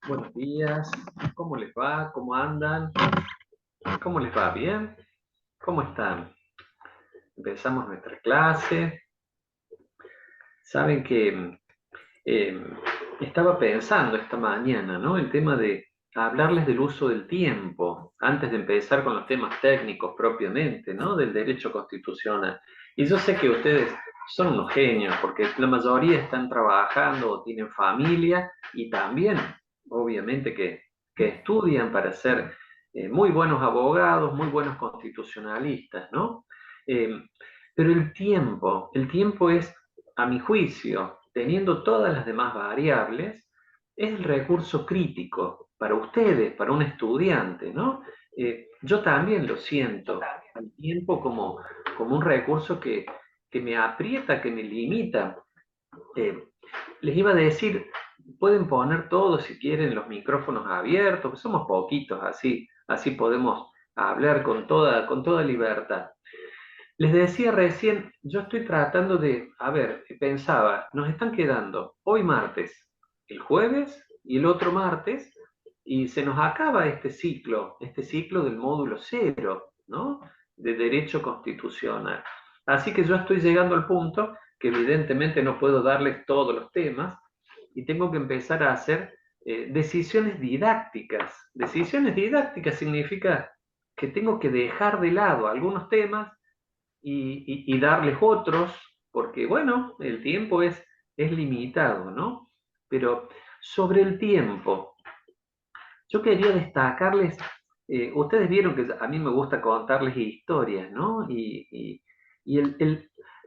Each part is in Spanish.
Buenos días, ¿cómo les va? ¿Cómo andan? ¿Cómo les va? ¿Bien? ¿Cómo están? Empezamos nuestra clase. Saben que eh, estaba pensando esta mañana, ¿no? El tema de hablarles del uso del tiempo, antes de empezar con los temas técnicos propiamente, ¿no? Del derecho constitucional. Y yo sé que ustedes son unos genios, porque la mayoría están trabajando o tienen familia y también, obviamente, que estudian para ser muy buenos abogados, muy buenos constitucionalistas, ¿no? Eh, pero el tiempo es, a mi juicio, teniendo todas las demás variables, es el recurso crítico para ustedes, para un estudiante, ¿no? Yo también lo siento, al tiempo como un recurso que me aprieta, que me limita. Eh, Les iba a decir, pueden poner todos si quieren los micrófonos abiertos, que somos poquitos, así podemos hablar con toda libertad. Les decía recién, yo estoy tratando de, a ver, pensaba, nos están quedando hoy martes, el jueves y el otro martes, y se nos acaba este ciclo del módulo cero, ¿no? De derecho constitucional. Así que yo estoy llegando al punto que evidentemente no puedo darles todos los temas y tengo que empezar a hacer decisiones didácticas. Decisiones didácticas significa que tengo que dejar de lado algunos temas y darles otros, porque bueno, el tiempo es limitado, ¿no? Pero sobre el tiempo, yo quería destacarles, ustedes vieron que a mí me gusta contarles historias, ¿no? Y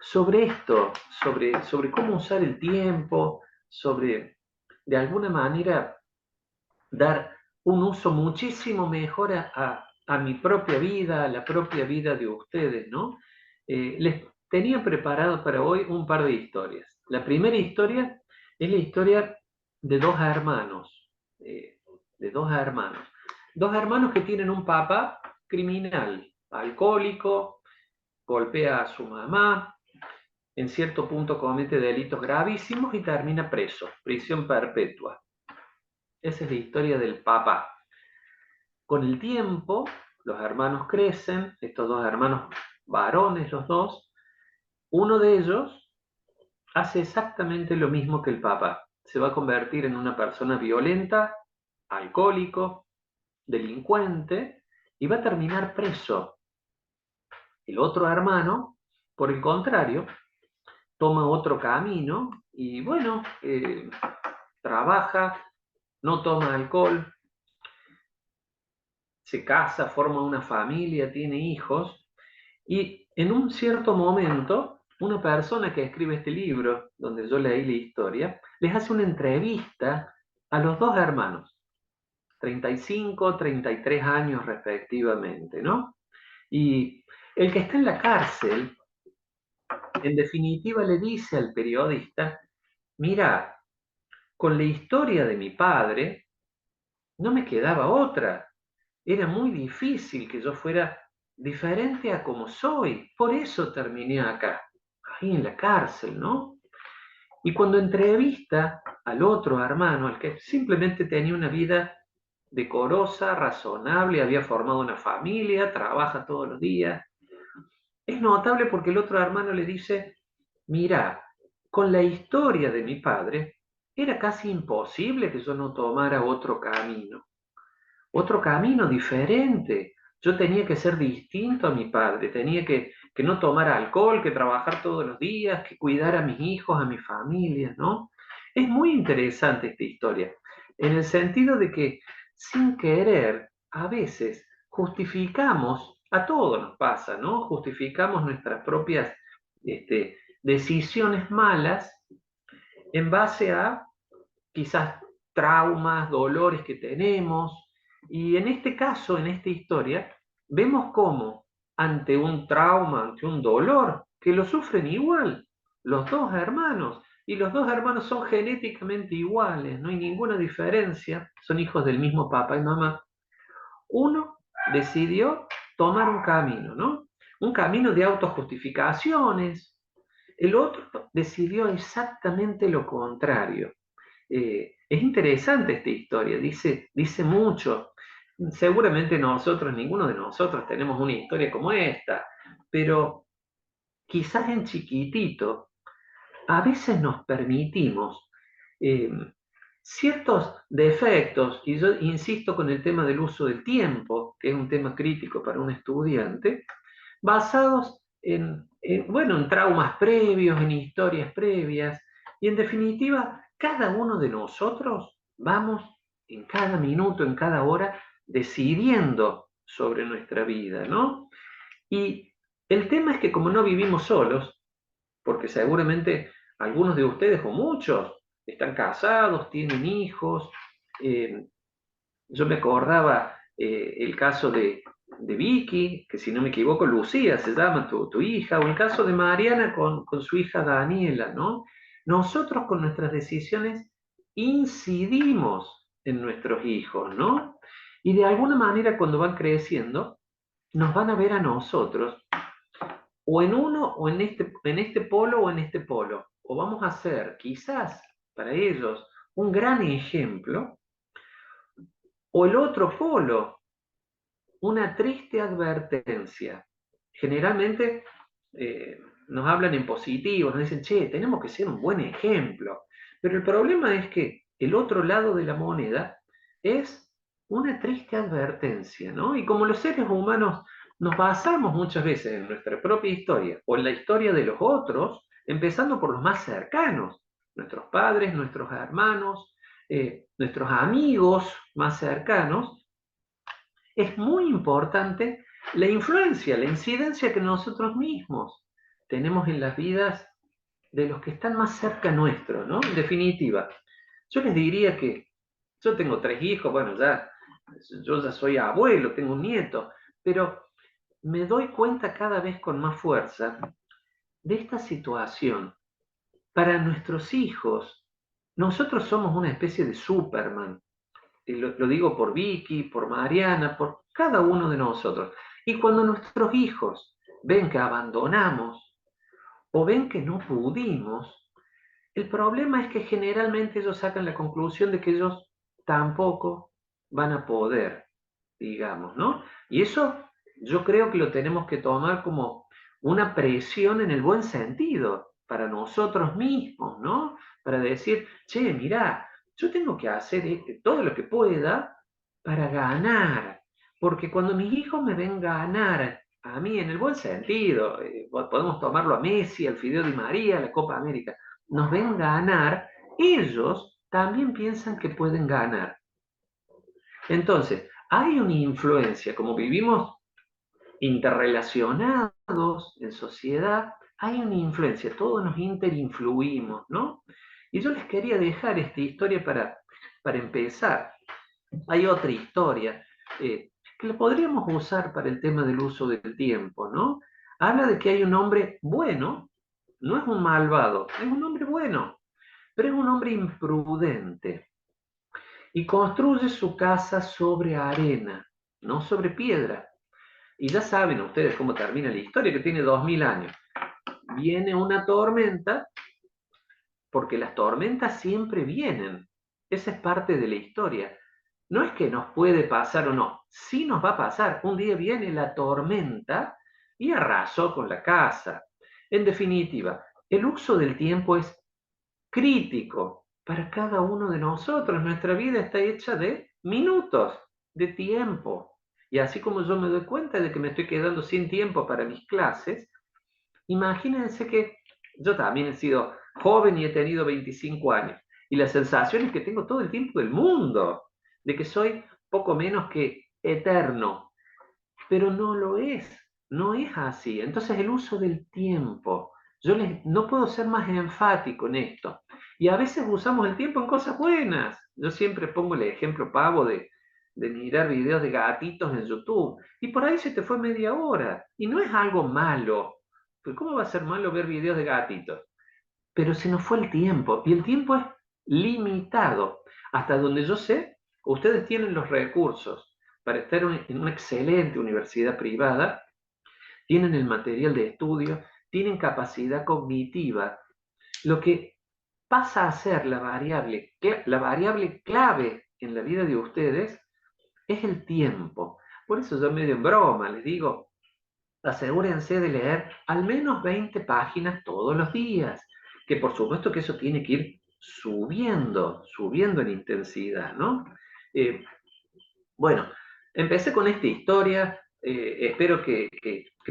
sobre esto, sobre cómo usar el tiempo, sobre, de alguna manera, dar un uso muchísimo mejor a mi propia vida, a la propia vida de ustedes, ¿no? Les tenía preparado para hoy un par de historias. La primera historia es la historia de dos hermanos, de dos hermanos que tienen un papá criminal, alcohólico, golpea a su mamá, en cierto punto comete delitos gravísimos y termina preso, prisión perpetua. Esa es la historia del papá. Con el tiempo, los hermanos crecen, estos dos hermanos varones, los dos, uno de ellos hace exactamente lo mismo que el papá. Se va a convertir en una persona violenta, alcohólico, delincuente, y va a terminar preso. El otro hermano, por el contrario, toma otro camino y bueno, trabaja, no toma alcohol, se casa, forma una familia, tiene hijos. Y en un cierto momento, una persona que escribe este libro, donde yo leí la historia, les hace una entrevista a los dos hermanos, 35, 33 años respectivamente, ¿no? Y el que está en la cárcel, en definitiva, le dice al periodista, mira, con la historia de mi padre, no me quedaba otra. Era muy difícil que yo fuera diferente a como soy. Por eso terminé acá, ahí en la cárcel, ¿no? Y cuando entrevista al otro hermano, al que simplemente tenía una vida decorosa, razonable, había formado una familia, trabaja todos los días, es notable porque el otro hermano le dice, mira, con la historia de mi padre, era casi imposible que yo no tomara otro camino diferente. Yo tenía que ser distinto a mi padre, tenía que no tomar alcohol, que trabajar todos los días, que cuidar a mis hijos, a mi familia, ¿no? Es muy interesante esta historia, en el sentido de que sin querer, a veces justificamos, a todos nos pasa, ¿no? Justificamos nuestras propias decisiones malas en base a quizás traumas, dolores que tenemos. Y en este caso, en esta historia, vemos cómo ante un trauma, ante un dolor, que lo sufren igual, los dos hermanos, y los dos hermanos son genéticamente iguales, no hay ninguna diferencia, son hijos del mismo papá y mamá. Uno decidió tomar un camino, ¿no? Un camino de autojustificaciones. El otro decidió exactamente lo contrario. Es interesante esta historia, dice mucho. Seguramente nosotros, ninguno de nosotros tenemos una historia como esta, pero quizás en chiquitito, a veces nos permitimos eh, ciertos defectos, y yo insisto con el tema del uso del tiempo, que es un tema crítico para un estudiante, basados bueno, en traumas previos, en historias previas, y en definitiva, cada uno de nosotros vamos en cada minuto, en cada hora, decidiendo sobre nuestra vida, ¿no? Y el tema es que como no vivimos solos, porque seguramente algunos de ustedes o muchos están casados, tienen hijos, eh, yo me acordaba el caso de Vicky, que si no me equivoco, Lucía se llama tu hija, o el caso de Mariana con su hija Daniela, ¿no? Nosotros con nuestras decisiones incidimos en nuestros hijos, ¿no? Y de alguna manera cuando van creciendo, nos van a ver a nosotros, o en uno, o en este polo, o en este polo. O vamos a ser, quizás, para ellos, un gran ejemplo, o el otro polo, una triste advertencia. Generalmente nos hablan en positivo, nos dicen, che, tenemos que ser un buen ejemplo. Pero el problema es que el otro lado de la moneda es una triste advertencia, ¿no? Y como los seres humanos nos basamos muchas veces en nuestra propia historia o en la historia de los otros, empezando por los más cercanos, nuestros padres, nuestros hermanos, nuestros amigos más cercanos, es muy importante la influencia, la incidencia que nosotros mismos tenemos en las vidas de los que están más cerca nuestro, ¿no? En definitiva, yo les diría que yo tengo 3 hijos, bueno, yo ya soy abuelo, tengo un nieto, pero me doy cuenta cada vez con más fuerza de esta situación. Para nuestros hijos, nosotros somos una especie de Superman, lo digo por Vicky, por Mariana, por cada uno de nosotros. Y cuando nuestros hijos ven que abandonamos o ven que no pudimos, el problema es que generalmente ellos sacan la conclusión de que ellos tampoco van a poder, digamos, ¿no? Y eso yo creo que lo tenemos que tomar como una presión en el buen sentido para nosotros mismos, ¿no? Para decir, che, mirá, yo tengo que hacer todo lo que pueda para ganar, porque cuando mis hijos me ven ganar, a mí en el buen sentido, podemos tomarlo a Messi, al Fideo Di María, a la Copa América, nos ven ganar, ellos también piensan que pueden ganar. Entonces, hay una influencia, como vivimos interrelacionados en sociedad, hay una influencia, todos nos interinfluimos, ¿no? Y yo les quería dejar esta historia para empezar. Hay otra historia que la podríamos usar para el tema del uso del tiempo, ¿no? Habla de que hay un hombre bueno, no es un malvado, es un hombre bueno, pero es un hombre imprudente y construye su casa sobre arena, no sobre piedra. Y ya saben ustedes cómo termina la historia, que tiene 2000 años. Viene una tormenta, porque las tormentas siempre vienen. Esa es parte de la historia. No es que nos puede pasar o no, sí nos va a pasar. Un día viene la tormenta y arrasó con la casa. En definitiva, el uso del tiempo es crítico para cada uno de nosotros. Nuestra vida está hecha de minutos, de tiempo. Y así como yo me doy cuenta de que me estoy quedando sin tiempo para mis clases, imagínense que yo también he sido joven y he tenido 25 años. Y la sensación es que tengo todo el tiempo del mundo, de que soy poco menos que eterno. Pero no lo es, no es así. Entonces el uso del tiempo, no puedo ser más enfático en esto. Y a veces usamos el tiempo en cosas buenas. Yo siempre pongo el ejemplo pavo de mirar videos de gatitos en YouTube. Y por ahí se te fue media hora. Y no es algo malo. Pues ¿cómo va a ser malo ver videos de gatitos? Pero se nos fue el tiempo. Y el tiempo es limitado. Hasta donde yo sé, ustedes tienen los recursos para estar en una excelente universidad privada, tienen el material de estudio, tienen capacidad cognitiva. Lo que pasa a ser la variable clave en la vida de ustedes es el tiempo. Por eso yo medio en broma les digo, asegúrense de leer al menos 20 páginas todos los días, que por supuesto que eso tiene que ir subiendo en intensidad, ¿no? Eh, bueno, empecé con esta historia, espero que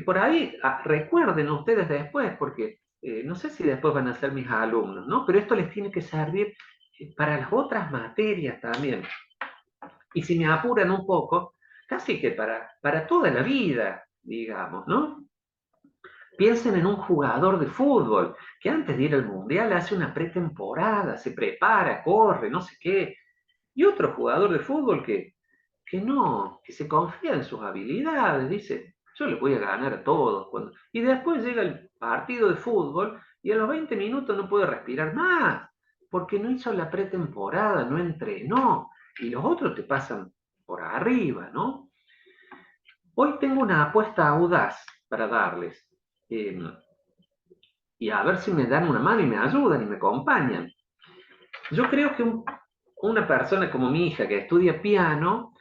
por ahí recuerden ustedes después, porque no sé si después van a ser mis alumnos, ¿no? Pero esto les tiene que servir para las otras materias también. Y si me apuran un poco, casi que para toda la vida, digamos, ¿no? Piensen en un jugador de fútbol que antes de ir al mundial hace una pretemporada, se prepara, corre, no sé qué. Y otro jugador de fútbol que no, que se confía en sus habilidades, dice, yo le voy a ganar a todos. Y después llega el partido de fútbol y a los 20 minutos no puede respirar más, porque no hizo la pretemporada, no entrenó, y los otros te pasan por arriba, ¿no? Hoy tengo una apuesta audaz para darles. Eh, y a ver si me dan una mano y me ayudan y me acompañan. Yo creo que una persona como mi hija que estudia piano,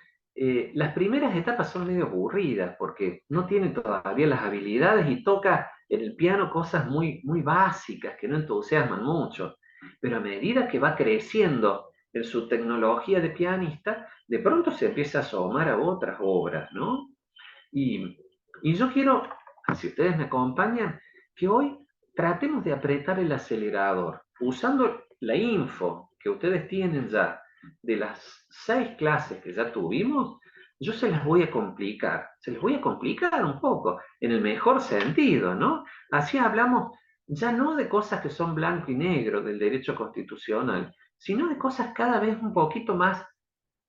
las primeras etapas son medio aburridas porque no tiene todavía las habilidades y toca en el piano cosas muy básicas que no entusiasman mucho. Pero a medida que va creciendo en su tecnología de pianista, de pronto se empieza a asomar a otras obras, ¿no? Y, y yo quiero, si ustedes me acompañan, que hoy tratemos de apretar el acelerador, usando la info que ustedes tienen ya de las 6 clases que ya tuvimos, yo se las voy a complicar, se les voy a complicar un poco, en el mejor sentido, ¿no? Así hablamos ya no de cosas que son blanco y negro del derecho constitucional, sino de cosas cada vez un poquito más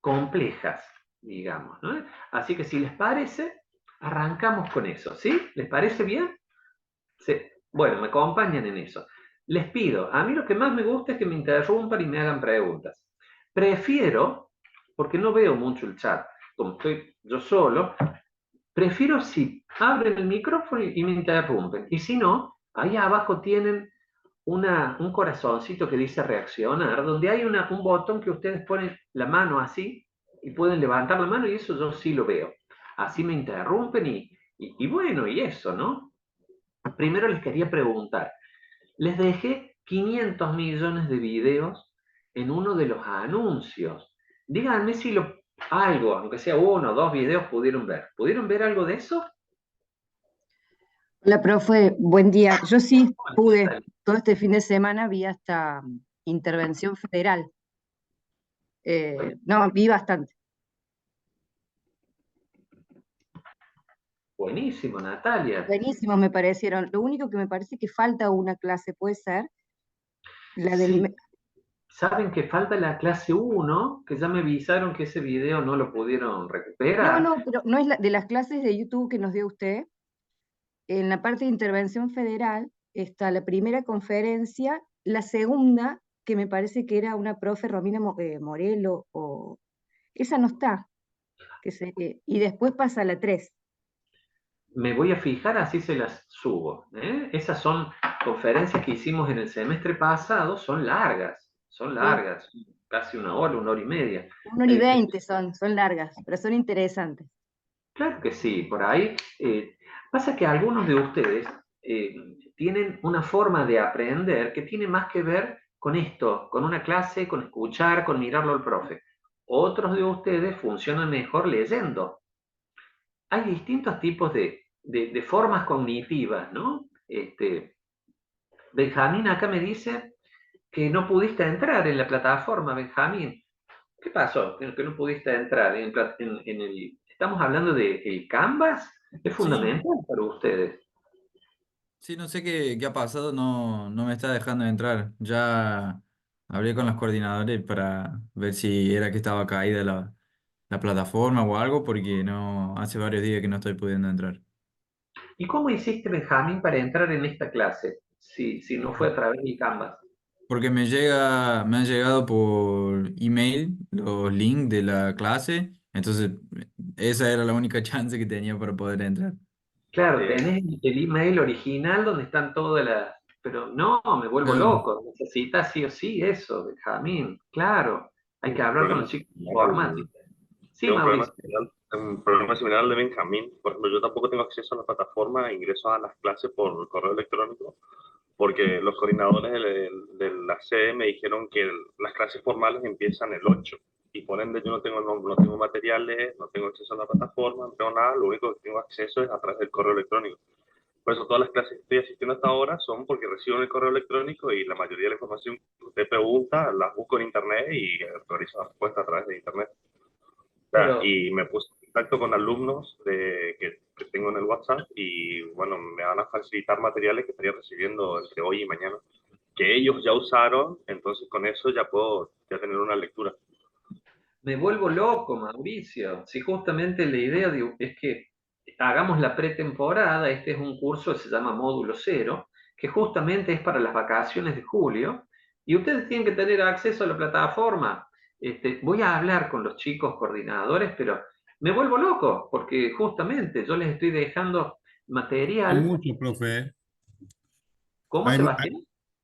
complejas, digamos, ¿no? Así que si les parece, arrancamos con eso, ¿sí? ¿Les parece bien? Sí. Bueno, me acompañan en eso. Les pido, a mí lo que más me gusta es que me interrumpan y me hagan preguntas. Prefiero, porque no veo mucho el chat, como estoy yo solo, prefiero si abren el micrófono y me interrumpen. Y si no, ahí abajo tienen un corazoncito que dice reaccionar, donde hay un botón que ustedes ponen la mano así y pueden levantar la mano y eso yo sí lo veo. Así me interrumpen y bueno, y eso, ¿no? Primero les quería preguntar, les dejé 500 millones de videos en uno de los anuncios. Díganme si algo, aunque sea uno o dos videos, pudieron ver. ¿Pudieron ver algo de eso? Hola, profe, buen día. Yo sí pude, todo este fin de semana vi hasta intervención federal. No, vi bastante. Buenísimo, Natalia. Buenísimos me parecieron. Lo único que me parece que falta una clase, puede ser la del... Sí, saben que falta la clase uno, que ya me avisaron que ese video no lo pudieron No, recuperar. no, pero no es de las clases de YouTube que nos dio usted. En la parte de intervención federal está la primera conferencia, la segunda, que me parece que era una profe Romina Morelo, o esa no está, y después pasa la 3. Me voy a fijar, así se las subo. ¿Eh? Esas son conferencias que hicimos en el semestre pasado, son Sí. largas, casi una hora y media. 1 hora y 20 son largas, pero son interesantes. Claro que sí, por ahí. Pasa que algunos de ustedes eh, tienen una forma de aprender que tiene más que ver con esto, con una clase, con escuchar, con mirarlo al profe. Otros de ustedes funcionan mejor leyendo. Hay distintos tipos de formas cognitivas, ¿no? Benjamín acá me dice que no pudiste entrar en la plataforma, Benjamín. ¿Qué pasó? Que no pudiste entrar en el... Estamos hablando de el Canvas. ¿Es Sí, fundamental para ustedes? sí, no sé qué ha pasado, no me está dejando entrar. Ya hablé con los coordinadores para ver si era que estaba caída la plataforma o algo, porque no, hace varios días que no estoy pudiendo entrar. ¿Y cómo hiciste, Benjamín, para entrar en esta clase? Si no fue a través del Canvas. Porque me han llegado por email los links de la clase, entonces esa era la única chance que tenía para poder entrar. Claro, Eh, tenés el email original donde están todas pero no, me vuelvo Claro. loco, necesitas sí o sí eso, Benjamín, claro, hay que Un hablar con problema los chicos de similar informática. Sí, tengo Mauricio. un problema similar al de Benjamín. Por ejemplo, yo tampoco tengo acceso a la plataforma e ingreso a las clases por correo electrónico, porque los coordinadores de la sede me dijeron que las clases formales empiezan el 8 y por ende yo no tengo materiales, no tengo acceso a la plataforma, no tengo nada, lo único que tengo acceso es a través del correo electrónico. Por eso todas las clases que estoy asistiendo hasta ahora son porque recibo en el correo electrónico y la mayoría de la información que usted pregunta las busco en internet y realizo la respuesta a través de internet. O sea, Pero y me puse en contacto con alumnos que tengo en el WhatsApp y bueno, me van a facilitar materiales que estaría recibiendo entre hoy y mañana, que ellos ya usaron, entonces con eso ya puedo ya tener una lectura. me vuelvo loco, Mauricio. Si justamente la idea es que hagamos la pretemporada, este es un curso que se llama Módulo Cero, que justamente es para las vacaciones de julio, y ustedes tienen que tener acceso a la plataforma. Voy a hablar con los chicos coordinadores, pero me vuelvo loco, porque justamente yo les estoy dejando Hay material. mucho, profe. ¿Cómo, Hay, Sebastián?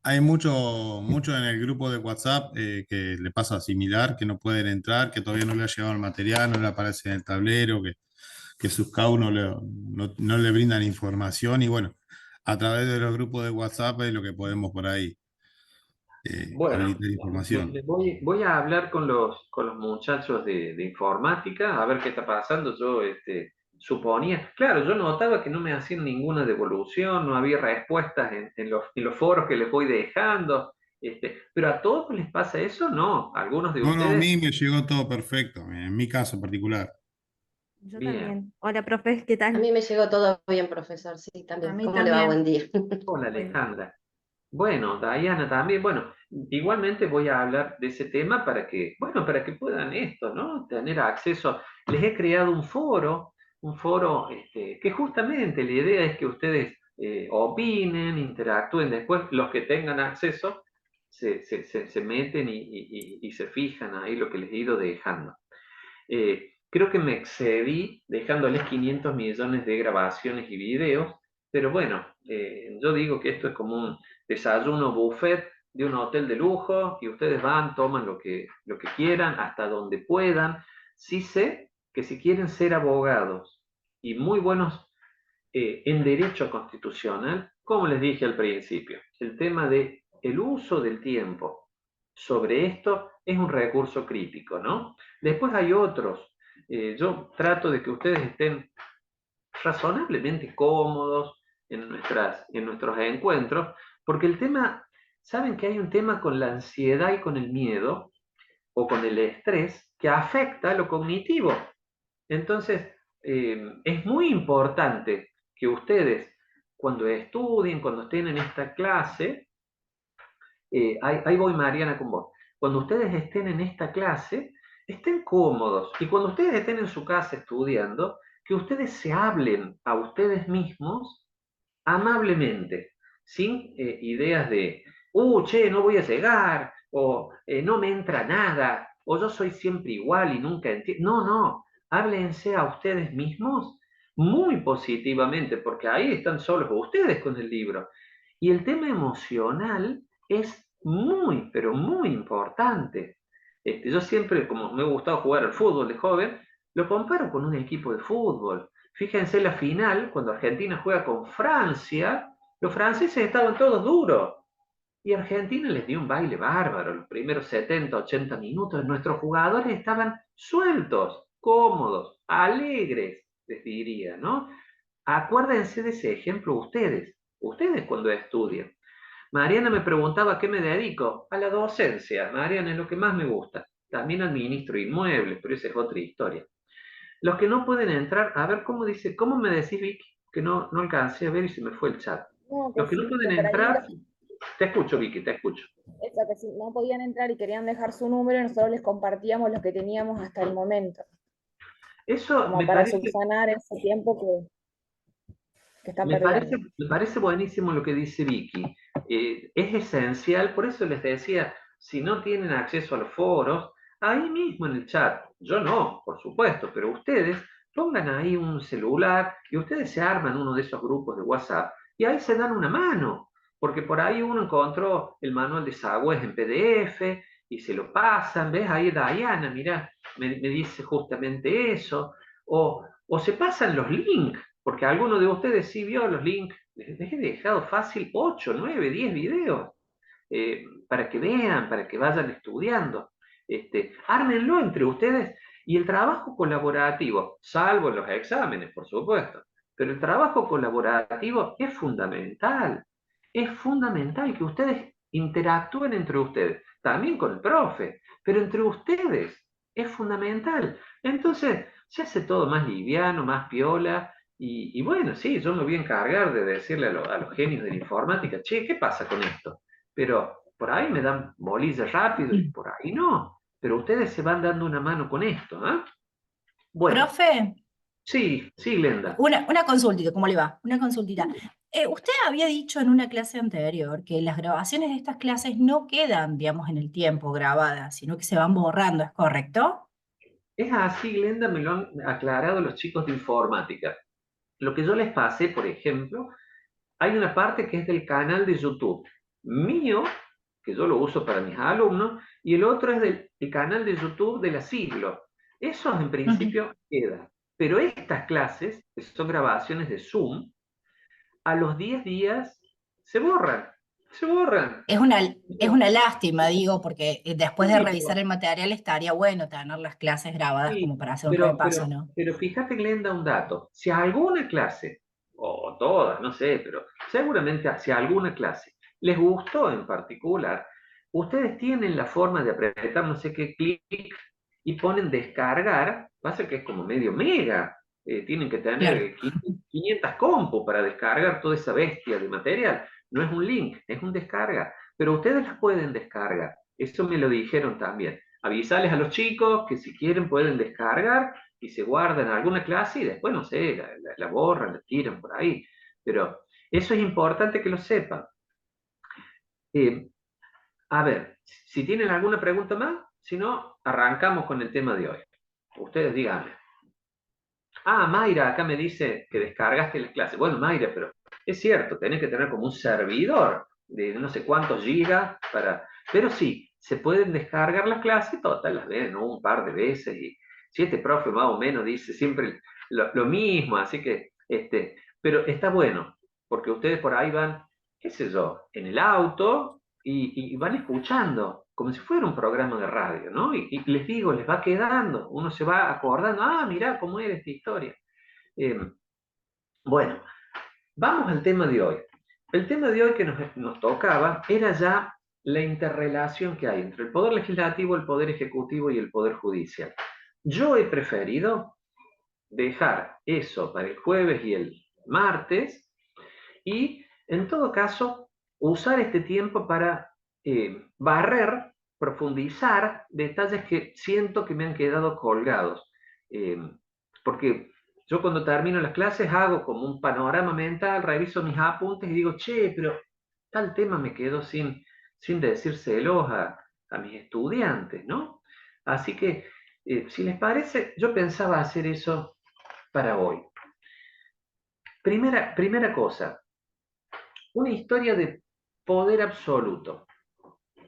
hay mucho en el grupo de WhatsApp que le pasa similar, que no pueden entrar, que todavía no le ha llegado el material, no le aparece en el tablero, que sus CAU no le brindan información y bueno, a través de los grupos de WhatsApp es lo que podemos por ahí Bueno, habilitar información. voy a hablar con los muchachos de informática a ver qué está pasando. Yo suponía, claro, yo notaba que no me hacían ninguna devolución, no había respuestas en los foros que les voy dejando. Pero a todos les pasa eso, no. Algunos de No, no, a ustedes, mí me llegó todo perfecto, en mi caso particular. Yo bien. también. Hola, profe, ¿qué A tal? mí me llegó todo bien, profesor, sí, A también. mí ¿Cómo le va? también. Buen día. Hola, Bueno, Alejandra. Bueno, Diana también. Bueno, igualmente voy a hablar de ese tema para que, bueno, para que puedan esto, ¿no? Tener acceso. Les he creado un foro que justamente la idea es que ustedes opinen, interactúen. Después, los que tengan acceso se meten y se fijan ahí lo que les he ido dejando. Creo que me excedí dejándoles 500 millones de grabaciones y videos, pero bueno, yo digo que esto es como un desayuno buffet de un hotel de lujo y ustedes van, toman lo que quieran, hasta donde puedan. Sí sé que si quieren ser abogados y muy buenos en derecho constitucional, como les dije al principio, el tema de el uso del tiempo sobre esto es un recurso crítico, ¿no? Después hay otros. Yo trato de que ustedes estén razonablemente cómodos en nuestros encuentros, porque el tema, saben que hay un tema con la ansiedad y con el miedo, o con el estrés, que afecta a lo cognitivo. Entonces, es muy importante que ustedes, cuando estudien, cuando estén en esta clase, ahí voy Mariana con vos, cuando ustedes estén en esta clase, estén cómodos y cuando ustedes estén en su casa estudiando, que ustedes se hablen a ustedes mismos amablemente, sin ideas de, che, no voy a llegar, o no me entra nada, o yo soy siempre igual y nunca entiendo. No, no, háblense a ustedes mismos muy positivamente, porque ahí están solos ustedes con el libro. Y el tema emocional es muy, pero muy importante. Yo siempre, como me ha gustado jugar al fútbol de joven, lo comparo con un equipo de fútbol. Fíjense la final, cuando Argentina juega con Francia, los franceses estaban todos duros. Y Argentina les dio un baile bárbaro. Los primeros 70, 80 minutos, nuestros jugadores estaban sueltos, cómodos, alegres, les diría, ¿no? Acuérdense de ese ejemplo ustedes cuando estudian. Mariana me preguntaba a qué me dedico. A la docencia. Mariana es lo que más me gusta. También administro inmuebles, pero esa es otra historia. Los que no pueden entrar, a ver cómo dice, ¿cómo me decís, Vicky? Que no alcancé a ver y se me fue el chat. No, que Los que no sí, pueden que por ahí entrar, te escucho, Vicky, te escucho. eso, que si no podían entrar y querían dejar su número, nosotros les compartíamos lo que teníamos hasta el momento, Eso como para subsanar ese tiempo que están perdiendo. me parece buenísimo lo que dice Vicky. Es esencial, por eso les decía, si no tienen acceso a los foros, ahí mismo en el chat, yo no, por supuesto, pero ustedes pongan ahí un celular y ustedes se arman uno de esos grupos de WhatsApp y ahí se dan una mano, porque por ahí uno encontró el manual de desagües en PDF y se lo pasan, ¿ves? Ahí Diana, mira, me dice justamente eso, o se pasan los links, porque alguno de ustedes sí vio los links, les he dejado fácil 8, 9, 10 videos, para que vean, para que vayan estudiando. Ármenlo entre ustedes y el trabajo colaborativo, salvo en los exámenes, por supuesto, pero el trabajo colaborativo es fundamental. Es fundamental que ustedes interactúen entre ustedes, también con el profe, pero entre ustedes es fundamental. Entonces, se hace todo más liviano, más piola, y bueno, sí, yo me voy a encargar de decirle a los genios de la informática, che, ¿qué pasa con esto? Pero por ahí me dan bolillas rápido y por ahí no. Pero ustedes se van dando una mano con esto, ¿eh? Bueno, Profe, sí, sí, Glenda. una consultita, ¿cómo le va? Una consultita. Usted había dicho en una clase anterior que las grabaciones de estas clases no quedan, digamos, en el tiempo grabadas, sino que se van borrando, ¿es correcto? Es así, Glenda, me lo han aclarado los chicos de informática. Lo que yo les pasé, por ejemplo, hay una parte que es del canal de YouTube mío, que yo lo uso para mis alumnos, y el otro es del canal de YouTube de la Siglo. Esos en principio quedan. Pero estas clases, que son grabaciones de Zoom, a los 10 días se borran. Se borran. Es una lástima, digo, porque después de Sí, revisar el material estaría bueno tener las clases grabadas como sí, para hacer un repaso, ¿no? pero fíjate, Glenda, un dato. Si alguna clase, o todas, no sé, pero seguramente si alguna clase les gustó en particular, ustedes tienen la forma de apretar no sé qué clic y ponen descargar, pasa que es como medio mega, tienen que tener Claro. 500 compu para descargar toda esa bestia de material. No es un link, es un descarga, pero ustedes las pueden descargar. Eso me lo dijeron también. Avisarles a los chicos que si quieren pueden descargar y se guardan alguna clase y después, no sé, la borran, la tiran por ahí. Pero eso es importante que lo sepan. Eh, a ver, si tienen alguna pregunta más, si no, arrancamos con el tema de hoy. Ustedes díganme. Ah, Mayra acá me dice que descargaste las clases. Bueno, Mayra, pero es cierto, tenés que tener como un servidor de no sé cuántos gigas para... Pero sí, se pueden descargar las clases, total, las ven, ¿no? Un par de veces y si este profe más o menos dice siempre lo mismo, así que, pero está bueno, porque ustedes por ahí van, qué sé yo, en el auto y van escuchando, como si fuera un programa de radio, ¿no? Y les digo, les va quedando, uno se va acordando, ah, mirá cómo era esta historia. Bueno, vamos al tema de hoy. El tema de hoy que nos tocaba era ya la interrelación que hay entre el Poder Legislativo, el Poder Ejecutivo y el Poder Judicial. Yo he preferido dejar eso para el jueves y el martes y, en todo caso, usar este tiempo para barrer, profundizar detalles que siento que me han quedado colgados. Porque yo cuando termino las clases hago como un panorama mental, reviso mis apuntes y digo, che, pero tal tema me quedó sin decírselos a mis estudiantes, ¿no? Así que, si les parece, yo pensaba hacer eso para hoy. Primera cosa, una historia de poder absoluto.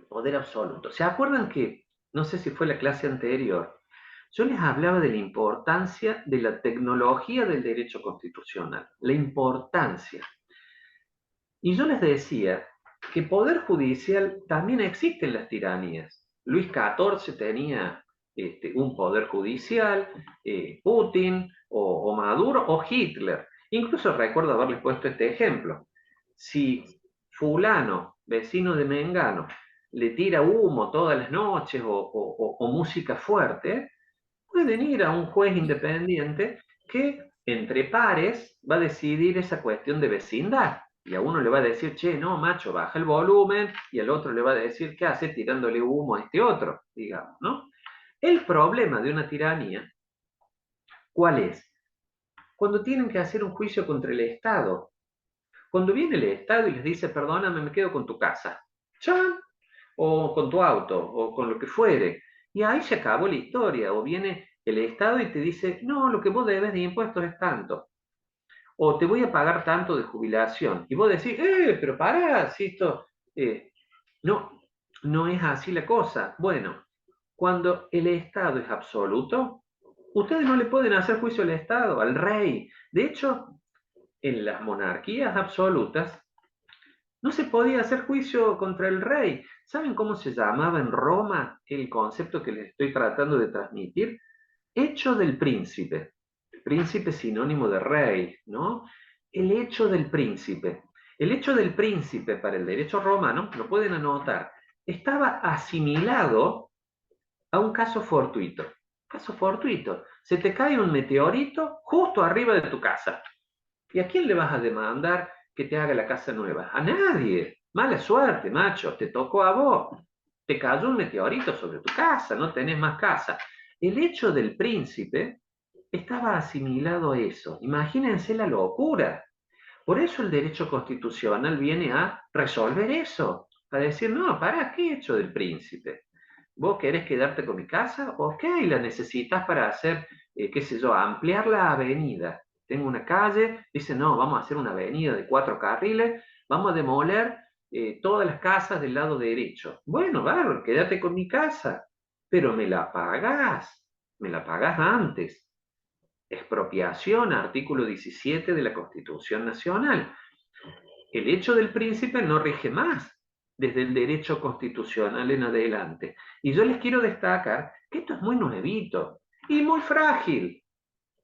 Poder absoluto. ¿Se acuerdan que, no sé si fue la clase anterior, yo les hablaba de la importancia de la tecnología del derecho constitucional? La importancia. Y yo les decía que poder judicial también existe en las tiranías. Luis XIV tenía un poder judicial, Putin o Maduro o Hitler. Incluso recuerdo haberles puesto este ejemplo. Si fulano, vecino de Mengano, le tira humo todas las noches o música fuerte, pueden ir a un juez independiente que entre pares va a decidir esa cuestión de vecindad. Y a uno le va a decir, che, no, macho, baja el volumen, y al otro le va a decir, ¿qué hace tirándole humo a este otro? Digamos, ¿no? El problema de una tiranía, ¿cuál es? Cuando tienen que hacer un juicio contra el Estado. Cuando viene el Estado y les dice, perdóname, me quedo con tu casa. ¡Chan! O con tu auto, o con lo que fuere. Y ahí se acabó la historia. O viene el Estado y te dice, no, lo que vos debes de impuestos es tanto. o te voy a pagar tanto de jubilación. Y vos decís, pero pará, si esto... no, no es así la cosa. Bueno, cuando el Estado es absoluto, ustedes no le pueden hacer juicio al Estado, al rey. De hecho, en las monarquías absolutas, no se podía hacer juicio contra el rey. ¿Saben cómo se llamaba en Roma el concepto que les estoy tratando de transmitir? Hecho del príncipe. Príncipe sinónimo de rey, ¿no? El hecho del príncipe. El hecho del príncipe para el derecho romano, lo pueden anotar, estaba asimilado a un caso fortuito. Caso fortuito. Se te cae un meteorito justo arriba de tu casa. ¿Y a quién le vas a demandar que te haga la casa nueva? A nadie. Mala suerte, macho. Te tocó a vos. Te cayó un meteorito sobre tu casa. No tenés más casa. El hecho del príncipe estaba asimilado a eso. Imagínense la locura. Por eso el derecho constitucional viene a resolver eso. A decir, no, ¿para qué hecho del príncipe? ¿Vos querés quedarte con mi casa? Ok, la necesitas para hacer, qué sé yo, ampliar la avenida. Tengo una calle, dice, no, vamos a hacer una avenida de 4 carriles, vamos a demoler todas las casas del lado derecho. Bueno, bárbaro, quédate con mi casa, pero me la pagás antes. Expropiación, artículo 17 de la Constitución Nacional. El hecho del príncipe no rige más desde el derecho constitucional en adelante. Y yo les quiero destacar que esto es muy nuevito y muy frágil.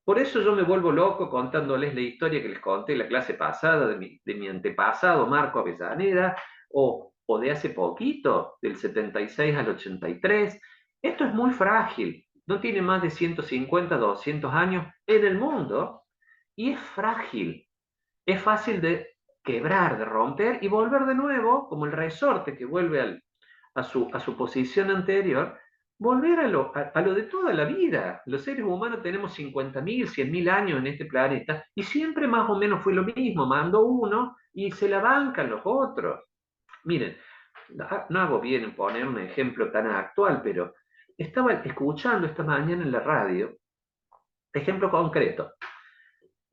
Por eso yo me vuelvo loco contándoles la historia que les conté en la clase pasada de mi antepasado Marco Avellaneda, o de hace poquito, del 76 al 83. Esto es muy frágil. No tiene más de 150, 200 años en el mundo y es frágil. Es fácil de quebrar, de romper y volver de nuevo, como el resorte que vuelve a su posición anterior, volver a lo de toda la vida. Los seres humanos tenemos 50.000, 100.000 años en este planeta y siempre más o menos fue lo mismo. Mandó uno y se la bancan los otros. Miren, no hago bien en poner un ejemplo tan actual, pero estaba escuchando esta mañana en la radio, ejemplo concreto.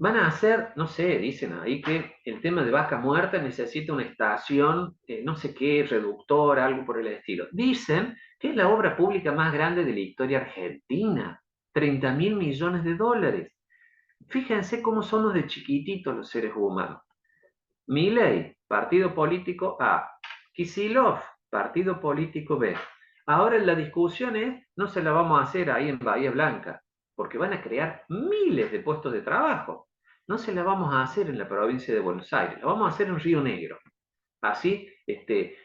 Van a hacer, no sé, dicen ahí que el tema de vaca muerta necesita una estación, no sé qué, reductora, algo por el estilo. Dicen que es la obra pública más grande de la historia argentina, 30.000 millones de dólares. Fíjense cómo somos de chiquititos los seres humanos. Milei, partido político A. Kicillof, partido político B. Ahora la discusión es, no se la vamos a hacer ahí en Bahía Blanca, porque van a crear miles de puestos de trabajo. No se la vamos a hacer en la provincia de Buenos Aires, la vamos a hacer en Río Negro. Así,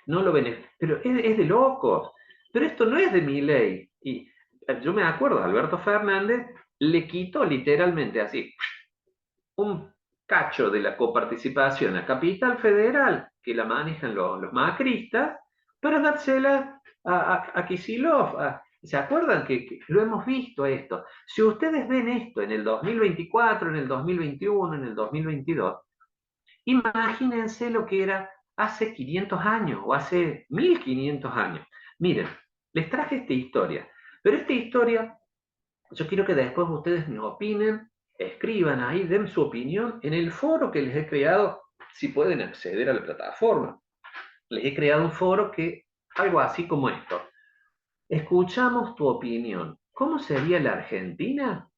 no lo ven, pero es de locos. Pero esto no es de Milei. Y yo me acuerdo, Alberto Fernández le quitó literalmente así un cacho de la coparticipación a Capital Federal, que la manejan los macristas, para dársela a Kicillof. ¿Se acuerdan que lo hemos visto esto? Si ustedes ven esto en el 2024, en el 2021, en el 2022, imagínense lo que era hace 500 años o hace 1500 años. Miren, les traje esta historia, pero esta historia, yo quiero que después ustedes me opinen, escriban ahí, den su opinión en el foro que les he creado, si pueden acceder a la plataforma. Les he creado un foro que, algo así como esto. Escuchamos tu opinión. ¿Cómo sería la Argentina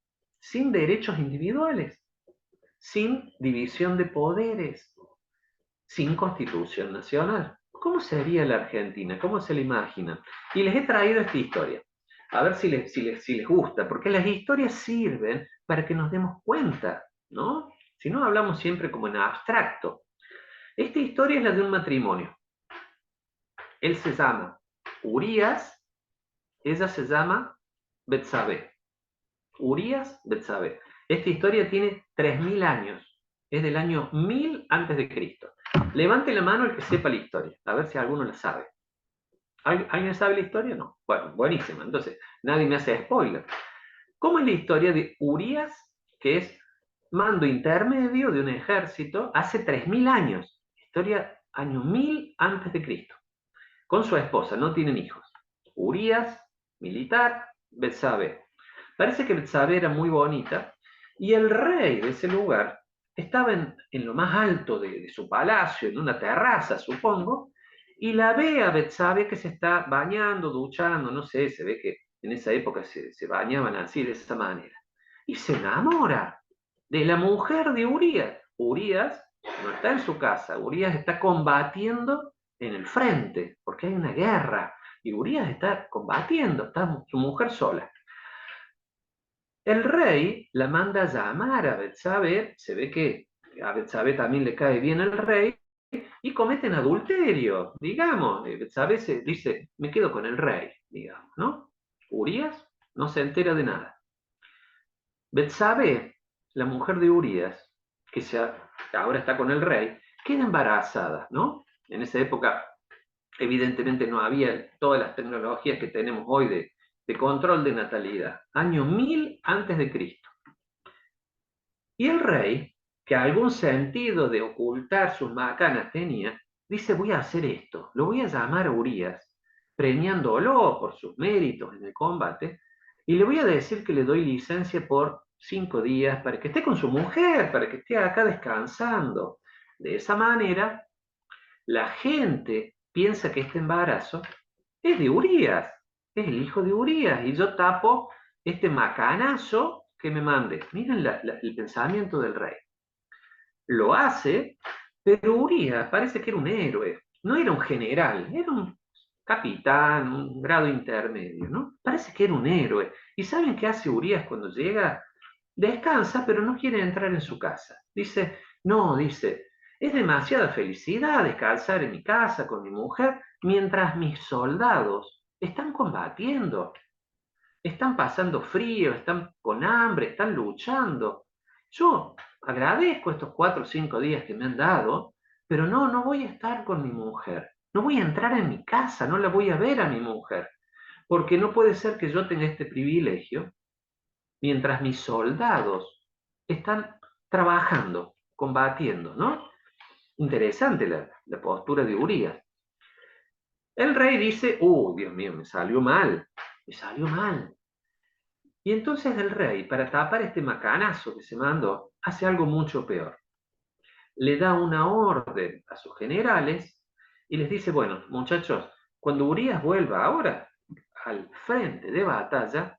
sin derechos individuales? Sin división de poderes, sin constitución nacional. ¿Cómo sería la Argentina? ¿Cómo se la imaginan? Y les he traído esta historia. A ver si les gusta, porque las historias sirven para que nos demos cuenta, ¿no? Si no, hablamos siempre como en abstracto. Esta historia es la de un matrimonio. Él se llama Urías, ella se llama Betsabé. Urías, Betsabé. Esta historia tiene 3.000 años. Es del año 1000 antes de Cristo. Levante la mano el que sepa la historia, a ver si alguno la sabe. ¿Alguien sabe la historia? No. Bueno, buenísima. Entonces, nadie me hace spoiler. ¿Cómo es la historia de Urías, que es mando intermedio de un ejército hace 3.000 años? Historia año 1000 antes de Cristo. Con su esposa, no tienen hijos. Urías, militar, Betsabé. Parece que Betsabé era muy bonita y el rey de ese lugar estaba en lo más alto de su palacio, en una terraza, supongo, y la ve a Betsabe que se está bañando, duchando, no sé, se ve que en esa época se bañaban así, de esa manera. Y se enamora de la mujer de Urías. Urías no está en su casa, Urías está combatiendo en el frente, porque hay una guerra, y Urías está combatiendo, está su mujer sola. El rey la manda a llamar a Betsabe, se ve que a Betsabe también le cae bien el rey, y cometen adulterio, digamos. Betsabe se dice, me quedo con el rey, digamos, ¿no? Urías no se entera de nada. Betsabe, la mujer de Urías, que ahora está con el rey, queda embarazada, ¿no? En esa época, evidentemente, no había todas las tecnologías que tenemos hoy de control de natalidad. Año 1000 antes de Cristo. Y el rey, que algún sentido de ocultar sus macanas tenía, dice, voy a hacer esto, lo voy a llamar a Urías, premiándolo por sus méritos en el combate, y le voy a decir que le doy licencia por 5 días para que esté con su mujer, para que esté acá descansando. De esa manera, la gente piensa que este embarazo es de Urías, es el hijo de Urías, y yo tapo este macanazo que me mande. Miren el pensamiento del rey. Lo hace, pero Urías parece que era un héroe, no era un general, era un capitán, un grado intermedio, ¿no? Parece que era un héroe. ¿Y saben qué hace Urías cuando llega? Descansa, pero no quiere entrar en su casa. Dice, no, dice, es demasiada felicidad descansar en mi casa con mi mujer mientras mis soldados están combatiendo, están pasando frío, están con hambre, están luchando. Yo agradezco estos 4 o 5 días que me han dado, pero no voy a estar con mi mujer. No voy a entrar en mi casa, no la voy a ver a mi mujer, porque no puede ser que yo tenga este privilegio mientras mis soldados están trabajando, combatiendo, ¿no? Interesante la postura de Urías. El rey dice, Dios mío, me salió mal. Y entonces el rey, para tapar este macanazo que se mandó, hace algo mucho peor. Le da una orden a sus generales y les dice, bueno, muchachos, cuando Urías vuelva ahora al frente de batalla,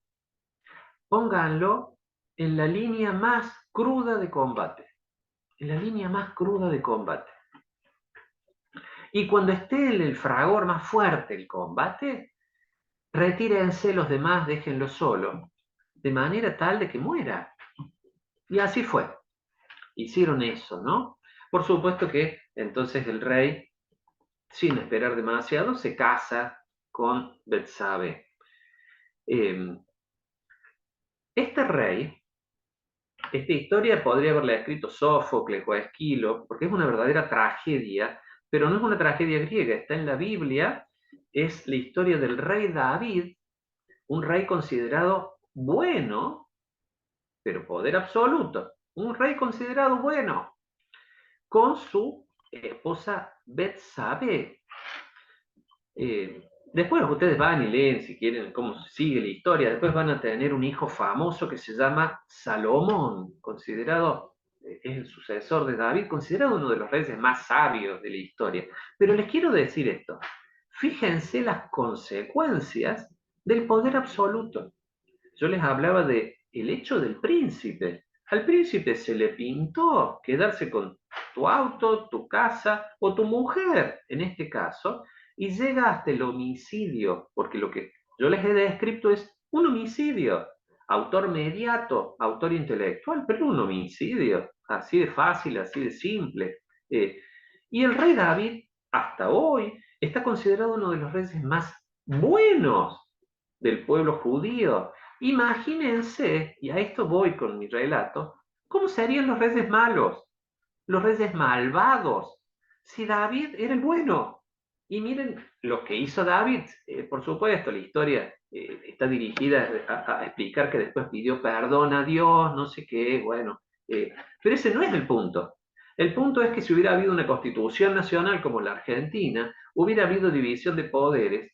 pónganlo en la línea más cruda de combate. En la línea más cruda de combate. Y cuando esté en el fragor más fuerte del combate, retírense los demás, déjenlo solo, de manera tal de que muera. Y así fue. Hicieron eso, ¿no? Por supuesto que entonces el rey, sin esperar demasiado, se casa con Betsabe. Este rey, esta historia podría haberla escrito Sófocles o Esquilo, porque es una verdadera tragedia, pero no es una tragedia griega, está en la Biblia, es la historia del rey David, un rey considerado bueno, pero poder absoluto, un rey considerado bueno, con su esposa Betsabe. Después ustedes van y leen, si quieren, cómo sigue la historia. Después van a tener un hijo famoso que se llama Salomón, considerado, es el sucesor de David, considerado uno de los reyes más sabios de la historia. Pero les quiero decir esto, fíjense las consecuencias del poder absoluto. Yo les hablaba del hecho del príncipe. Al príncipe se le pintó quedarse con tu auto, tu casa o tu mujer, en este caso, y llega hasta el homicidio, porque lo que yo les he descrito es un homicidio. Autor mediato, autor intelectual, pero un homicidio, así de fácil, así de simple. Y el rey David, hasta hoy, está considerado uno de los reyes más buenos del pueblo judío. Imagínense, y a esto voy con mi relato, ¿cómo serían los reyes malos? Los reyes malvados, si David era el bueno. Y miren lo que hizo David, por supuesto, la historia está dirigida a explicar que después pidió perdón a Dios, no sé qué, bueno, pero ese no es el punto. El punto es que si hubiera habido una constitución nacional como la Argentina, hubiera habido división de poderes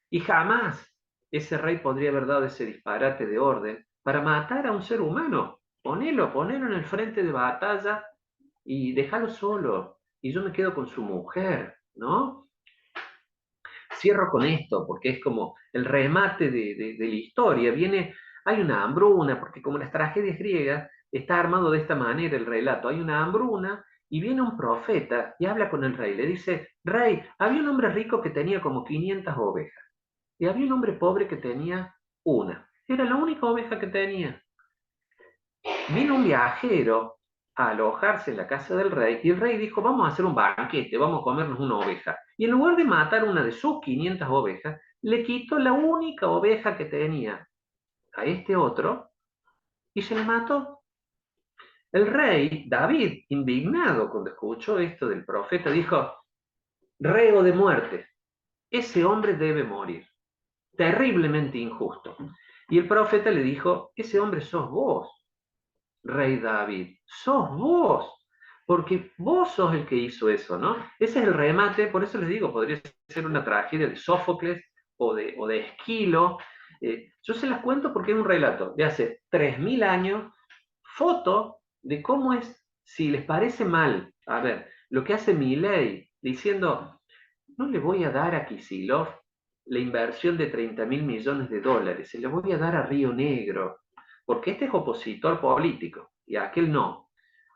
y jamás ese rey podría haber dado ese disparate de orden para matar a un ser humano. Ponelo en el frente de batalla y déjalo solo, y yo me quedo con su mujer, ¿no? Cierro con esto, porque es como el remate de la historia. Hay una hambruna, porque como las tragedias griegas, está armado de esta manera el relato. Hay una hambruna y viene un profeta y habla con el rey. Le dice, rey, había un hombre rico que tenía como 500 ovejas. Y había un hombre pobre que tenía una. Era la única oveja que tenía. Vino un viajero a alojarse en la casa del rey y el rey dijo, vamos a hacer un banquete, vamos a comernos una oveja. Y en lugar de matar una de sus 500 ovejas, le quitó la única oveja que tenía a este otro y se la mató. El rey, David, indignado cuando escuchó esto del profeta, dijo, reo de muerte, ese hombre debe morir, terriblemente injusto. Y el profeta le dijo, ese hombre sos vos, rey David, sos vos, porque vos sos el que hizo eso, ¿no? Ese es el remate, por eso les digo, podría ser una tragedia de Sófocles o de Esquilo. Yo se las cuento porque es un relato de hace 3000 años, foto de cómo es, si les parece mal, a ver, lo que hace Milei diciendo, no le voy a dar a Kicillof la inversión de 30.000 millones de dólares, se le voy a dar a Río Negro, porque este es opositor político y aquel no.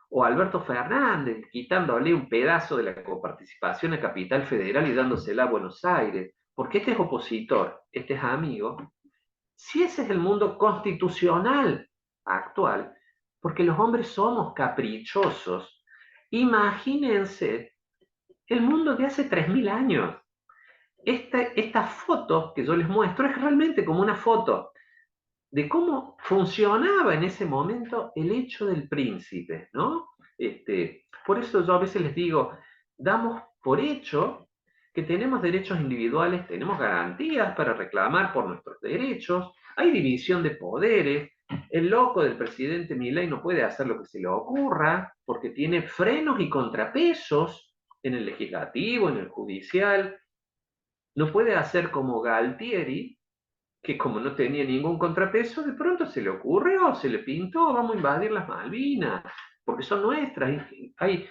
O Alberto Fernández, quitándole un pedazo de la coparticipación a Capital Federal y dándosela a Buenos Aires, porque este es opositor, este es amigo. Si ese es el mundo constitucional actual, porque los hombres somos caprichosos, imagínense el mundo de hace 3000 años. Esta foto que yo les muestro es realmente como una foto de cómo funcionaba en ese momento el hecho del príncipe, ¿no? Por eso yo a veces les digo, damos por hecho que tenemos derechos individuales, tenemos garantías para reclamar por nuestros derechos, hay división de poderes, el loco del presidente Milei no puede hacer lo que se le ocurra, porque tiene frenos y contrapesos en el legislativo, en el judicial, no puede hacer como Galtieri, que como no tenía ningún contrapeso, de pronto se le ocurrió, se le pintó, vamos a invadir las Malvinas, porque son nuestras. Hay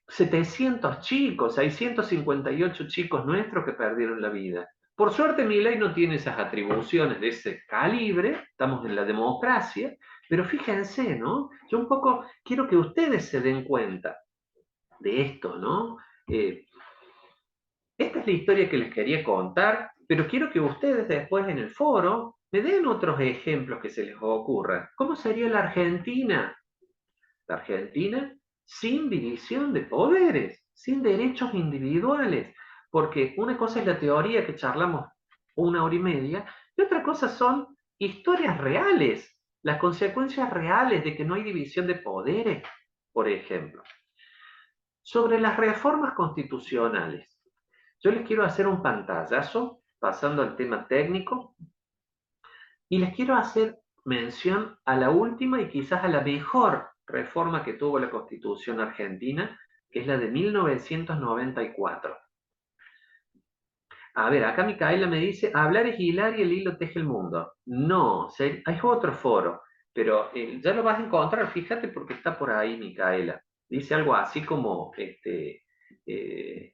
700 chicos, hay 158 chicos nuestros que perdieron la vida. Por suerte Milei no tiene esas atribuciones de ese calibre, estamos en la democracia, pero fíjense, ¿no? Yo un poco quiero que ustedes se den cuenta de esto, ¿no? Esta es la historia que les quería contar, pero quiero que ustedes después en el foro me den otros ejemplos que se les ocurran. ¿Cómo sería la Argentina? La Argentina sin división de poderes, sin derechos individuales, porque una cosa es la teoría que charlamos 1 hora y media, y otra cosa son historias reales, las consecuencias reales de que no hay división de poderes, por ejemplo. Sobre las reformas constitucionales. Yo les quiero hacer un pantallazo, pasando al tema técnico, y les quiero hacer mención a la última y quizás a la mejor reforma que tuvo la Constitución argentina, que es la de 1994. A ver, acá Micaela me dice, hablar es hilar y el hilo teje el mundo. No, hay otro foro, pero ya lo vas a encontrar, fíjate porque está por ahí Micaela. Dice algo así como,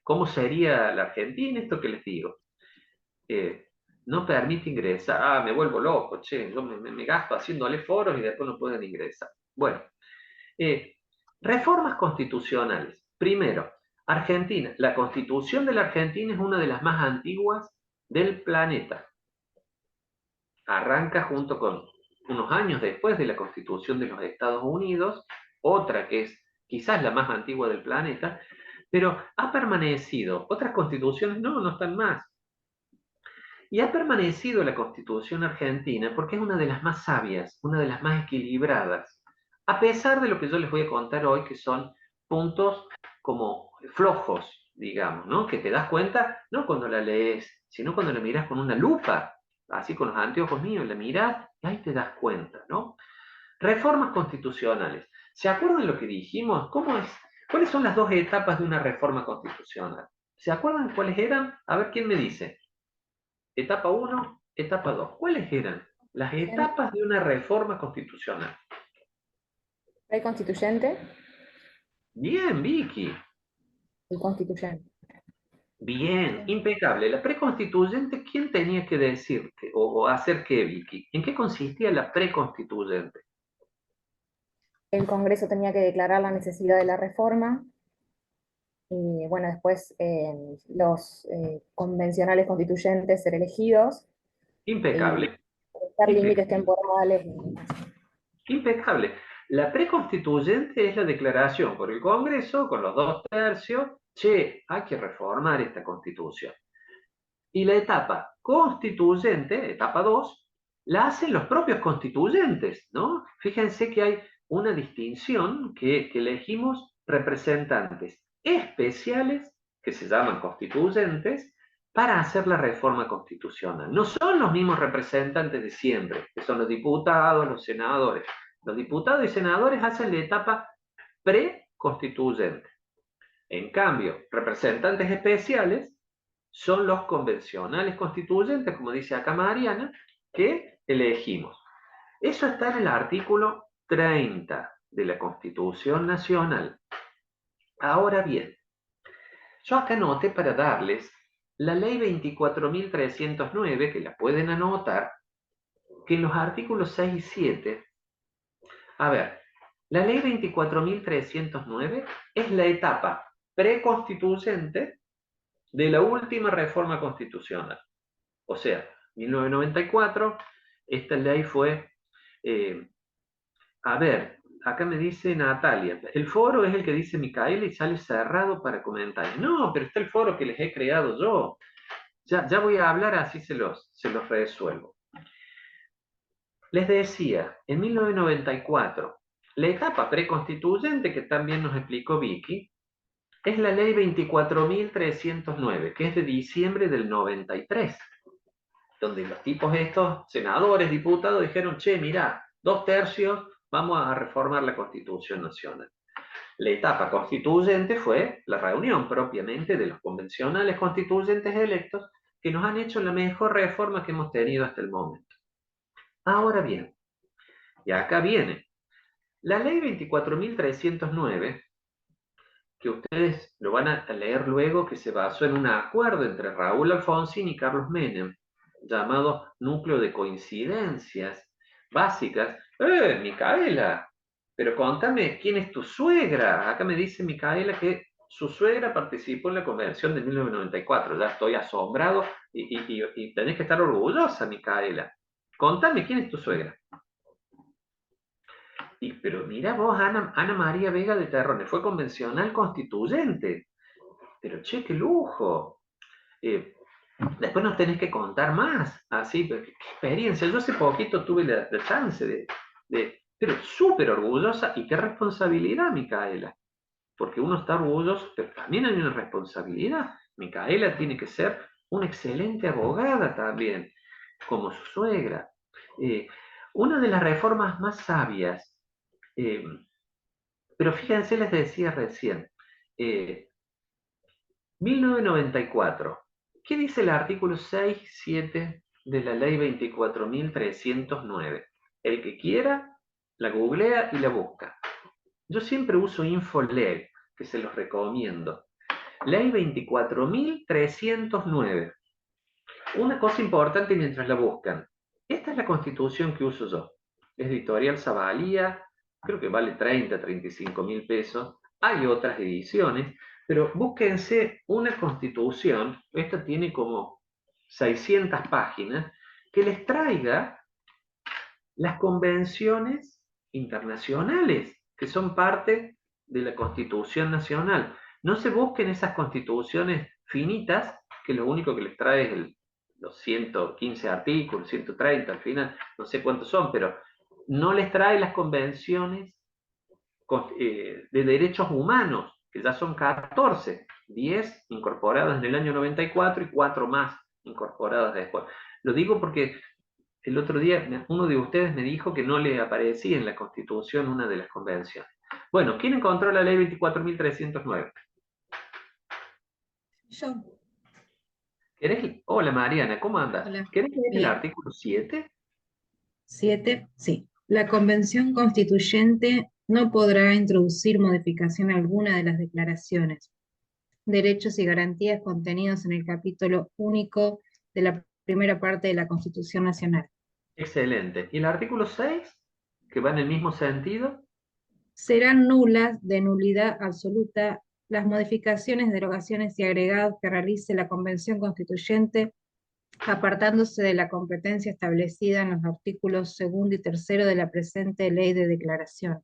¿cómo sería la Argentina? Esto que les digo. No permite ingresar. Ah, me vuelvo loco, che, yo me gasto haciéndole foros y después no pueden ingresar. Bueno, reformas constitucionales. Primero, Argentina. La Constitución de la Argentina es una de las más antiguas del planeta. Arranca junto con unos años después de la Constitución de los Estados Unidos, otra que es quizás la más antigua del planeta, pero ha permanecido. Otras constituciones no están más. Y ha permanecido la Constitución argentina porque es una de las más sabias, una de las más equilibradas, a pesar de lo que yo les voy a contar hoy, que son puntos como flojos, digamos, ¿no? Que te das cuenta, no cuando la lees, sino cuando la miras con una lupa, así con los anteojos míos, la mirás y ahí te das cuenta, ¿no? Reformas constitucionales. ¿Se acuerdan lo que dijimos? ¿Cuáles son las dos etapas de una reforma constitucional? ¿Se acuerdan cuáles eran? A ver quién me dice. Etapa 1, etapa 2. ¿Cuáles eran las etapas de una reforma constitucional? Preconstituyente Bien, Vicky. y constituyente. Bien, impecable. La preconstituyente, ¿quién tenía que decirte o hacer qué, Vicky? ¿En qué consistía la preconstituyente? El Congreso tenía que declarar la necesidad de la reforma y bueno, después los convencionales constituyentes ser elegidos y Impecable, dar límites impecable, temporales. impecable. La preconstituyente es la declaración por el Congreso con los 2/3, che, hay que reformar esta Constitución. Y la etapa constituyente, etapa 2, la hacen los propios constituyentes, ¿no? Fíjense que hay una distinción que elegimos representantes especiales, que se llaman constituyentes, para hacer la reforma constitucional. No son los mismos representantes de siempre, que son los diputados, los senadores. Los diputados y senadores hacen la etapa preconstituyente. En cambio, representantes especiales son los convencionales constituyentes, como dice acá Mariana, que elegimos. Eso está en el artículo 30 de la Constitución Nacional. Ahora bien, yo acá anoté para darles la ley 24.309, que la pueden anotar, que en los artículos 6 y 7, a ver, la ley 24.309 es la etapa preconstituyente de la última reforma constitucional. O sea, 1994, esta ley fue, a ver, acá me dice Natalia, el foro es el que dice Micaela y sale cerrado para comentarios. No, pero está el foro que les he creado yo. Ya voy a hablar, así se los resuelvo. Les decía, en 1994, la etapa preconstituyente, que también nos explicó Vicky, es la ley 24.309, que es de diciembre del 93, donde los tipos estos, senadores, diputados, dijeron, che, mirá, 2/3, vamos a reformar la Constitución Nacional. La etapa constituyente fue la reunión propiamente de los convencionales constituyentes electos que nos han hecho la mejor reforma que hemos tenido hasta el momento. Ahora bien, y acá viene, la ley 24.309, que ustedes lo van a leer luego, que se basó en un acuerdo entre Raúl Alfonsín y Carlos Menem, llamado núcleo de coincidencias básicas. Micaela, pero contame, ¿quién es tu suegra? Acá me dice Micaela que su suegra participó en la convención de 1994. Ya estoy asombrado y tenés que estar orgullosa, Micaela. Contame, ¿quién es tu suegra? Pero mira vos, Ana María Vega de Terrones, fue convencional constituyente. Pero che, qué lujo. Después nos tenés que contar más. Así, qué experiencia. Yo hace poquito tuve la chance pero súper orgullosa y qué responsabilidad, Micaela. Porque uno está orgulloso, pero también hay una responsabilidad. Micaela tiene que ser una excelente abogada también, como su suegra. Una de las reformas más sabias, pero fíjense, les decía recién, 1994. ¿Qué dice el artículo 6.7 de la ley 24.309? El que quiera, la googlea y la busca. Yo siempre uso Infoleg, que se los recomiendo. Ley 24.309. Una cosa importante mientras la buscan. Esta es la constitución que uso yo. Editorial Zavalía, creo que vale 35.000 pesos. Hay otras ediciones, pero búsquense una constitución, esta tiene como 600 páginas, que les traiga las convenciones internacionales, que son parte de la Constitución Nacional. No se busquen esas constituciones finitas, que lo único que les trae es los 115 artículos, 130 al final, no sé cuántos son, pero no les trae las convenciones de derechos humanos, que ya son 14, 10 incorporadas en el año 94 y 4 más incorporadas después. Lo digo porque el otro día uno de ustedes me dijo que no le aparecía en la Constitución una de las convenciones. Bueno, ¿quién encontró la ley 24.309? Yo. Hola Mariana, ¿cómo andas? Hola. ¿Querés leer el Bien. artículo 7? 7, sí. La Convención Constituyente no podrá introducir modificación alguna de las declaraciones, derechos y garantías contenidos en el capítulo único de la primera parte de la Constitución Nacional. Excelente. ¿Y el artículo 6, que va en el mismo sentido? Serán nulas, de nulidad absoluta, las modificaciones, derogaciones y agregados que realice la Convención Constituyente, apartándose de la competencia establecida en los artículos 2 y 3 de la presente Ley de Declaración.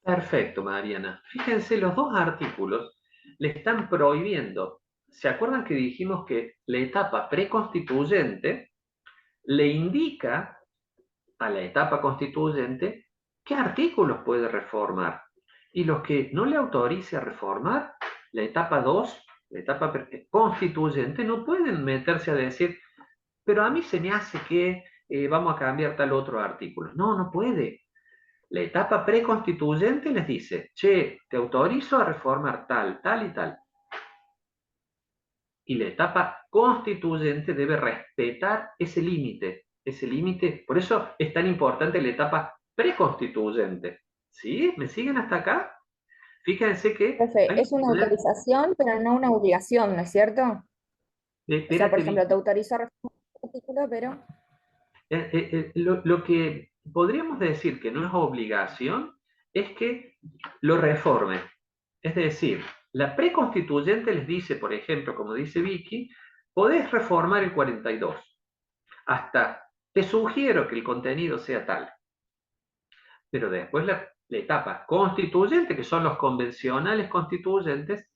Perfecto, Mariana. Fíjense, los dos artículos le están prohibiendo. ¿Se acuerdan que dijimos que la etapa preconstituyente le indica a la etapa constituyente qué artículos puede reformar? Y los que no le autorice a reformar, la etapa 2, la etapa constituyente, no pueden meterse a decir, pero a mí se me hace que vamos a cambiar tal otro artículo. No, no puede. La etapa preconstituyente les dice, che, te autorizo a reformar tal, tal y tal. Y la etapa constituyente debe respetar ese límite. Ese límite, por eso es tan importante la etapa preconstituyente. ¿Sí? ¿Me siguen hasta acá? Fíjense que Profe, es una autorización, pero no una obligación, ¿no es cierto? O sea, Espérate, por ejemplo, Vicky. te autorizo a reformar un artículo, pero... Lo que podríamos decir que no es obligación es que lo reforme. Es decir, la preconstituyente les dice, por ejemplo, como dice Vicky, podés reformar el 42. Hasta te sugiero que el contenido sea tal. Pero después la etapa constituyente, que son los convencionales constituyentes,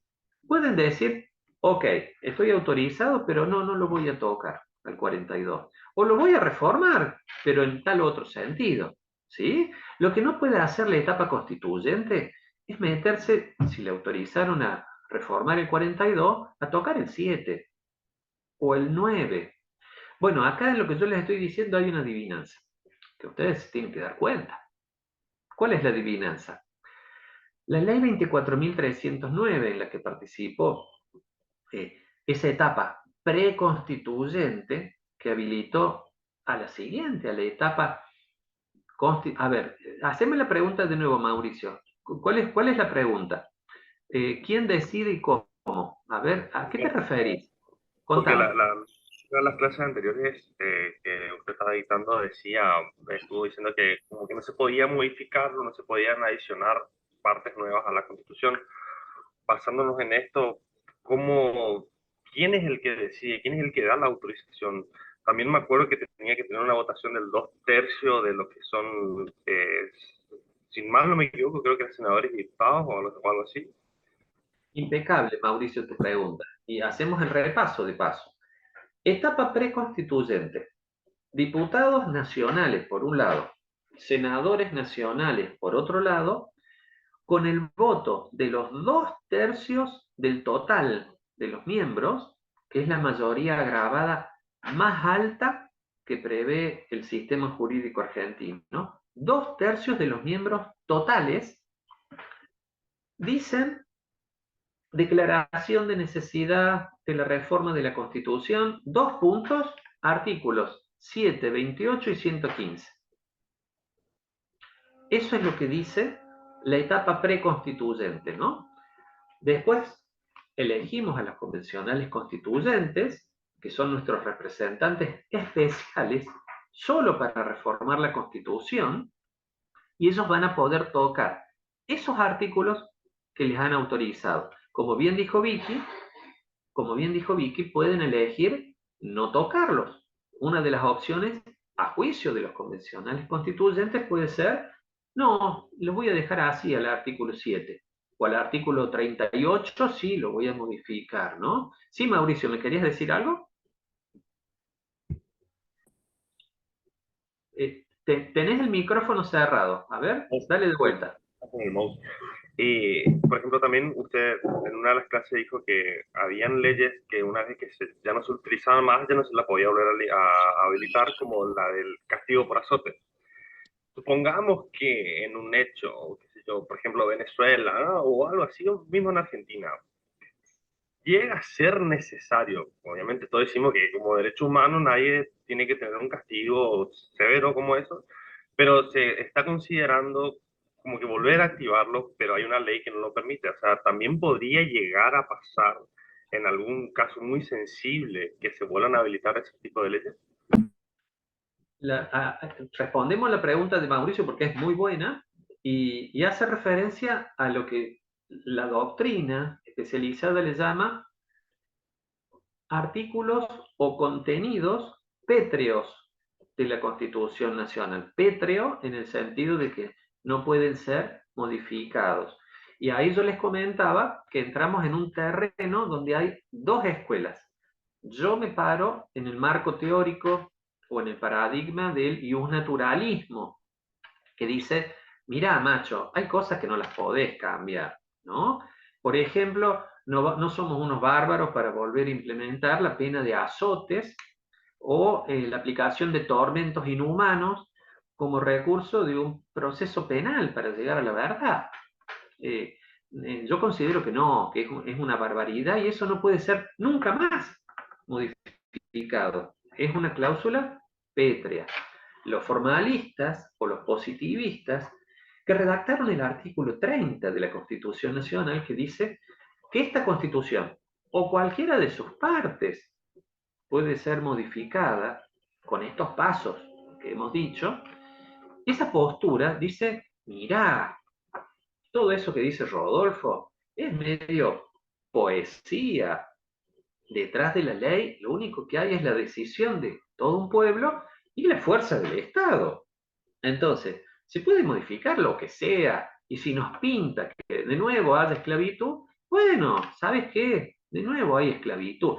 pueden decir, ok, estoy autorizado, pero no lo voy a tocar al 42. O lo voy a reformar, pero en tal otro sentido. ¿Sí? Lo que no puede hacer la etapa constituyente es meterse, si le autorizaron a reformar el 42, a tocar el 7 o el 9. Bueno, acá en lo que yo les estoy diciendo hay una adivinanza, que ustedes tienen que dar cuenta. ¿Cuál es la adivinanza? La ley 24.309 en la que participó, esa etapa preconstituyente que habilitó a la siguiente, a la etapa... A ver, haceme la pregunta de nuevo, Mauricio. ¿Cuál es la pregunta? ¿Quién decide y cómo? A ver, ¿a qué te referís? Porque Contame. una de las clases anteriores que usted estaba dictando estuvo diciendo que como que no se podía modificar, no se podían adicionar partes nuevas a la Constitución. Basándonos en esto, ¿quién es el que decide? ¿Quién es el que da la autorización? También me acuerdo que tenía que tener una votación del 2/3 de lo que son, sin mal no me equivoco, creo que eran senadores y diputados o algo así. Impecable, Mauricio, tu pregunta. Y hacemos el repaso de paso. Etapa preconstituyente. Diputados nacionales, por un lado, senadores nacionales, por otro lado, con el voto de los 2/3 del total de los miembros, que es la mayoría agravada más alta que prevé el sistema jurídico argentino, ¿no? 2/3 de los miembros totales dicen declaración de necesidad de la reforma de la Constitución, 2 puntos, artículos 7, 28 y 115. Eso es lo que dice la etapa preconstituyente, ¿no? Después elegimos a los convencionales constituyentes, que son nuestros representantes especiales, solo para reformar la Constitución, y ellos van a poder tocar esos artículos que les han autorizado. Como bien dijo Vicky, pueden elegir no tocarlos. Una de las opciones, a juicio de los convencionales constituyentes, puede ser, no, los voy a dejar así al artículo 7. O al artículo 38, sí, lo voy a modificar, ¿no? Sí, Mauricio, ¿me querías decir algo? Tenés el micrófono cerrado. A ver, dale de vuelta. Con el mouse. Por ejemplo, también usted en una de las clases dijo que habían leyes que una vez que ya no se utilizaban más, ya no se la podía volver a habilitar, como la del castigo por azote. Supongamos que en un hecho, qué sé yo, por ejemplo, Venezuela, ¿no? O algo así, o mismo en Argentina, llega a ser necesario. Obviamente todos decimos que como derecho humano nadie tiene que tener un castigo severo como eso, pero se está considerando como que volver a activarlo, pero hay una ley que no lo permite. O sea, también podría llegar a pasar en algún caso muy sensible que se vuelvan a habilitar ese tipo de leyes. Respondemos a la pregunta de Mauricio porque es muy buena y hace referencia a lo que la doctrina especializada le llama artículos o contenidos pétreos de la Constitución Nacional. Pétreo en el sentido de que no pueden ser modificados. Y ahí yo les comentaba que entramos en un terreno donde hay dos escuelas. Yo me paro en el marco teórico o en el paradigma del iusnaturalismo, que dice, mirá, macho, hay cosas que no las podés cambiar, ¿no? Por ejemplo, no somos unos bárbaros para volver a implementar la pena de azotes o la aplicación de tormentos inhumanos como recurso de un proceso penal para llegar a la verdad. Yo considero que no, que es una barbaridad y eso no puede ser nunca más modificado. Es una cláusula pétrea. Los formalistas o los positivistas que redactaron el artículo 30 de la Constitución Nacional que dice que esta Constitución o cualquiera de sus partes puede ser modificada con estos pasos que hemos dicho, esa postura dice, mirá, todo eso que dice Rodolfo es medio poesía. Detrás de la ley lo único que hay es la decisión de todo un pueblo y la fuerza del Estado. Entonces, se puede modificar lo que sea, y si nos pinta que de nuevo haya esclavitud, bueno, ¿sabes qué? De nuevo hay esclavitud.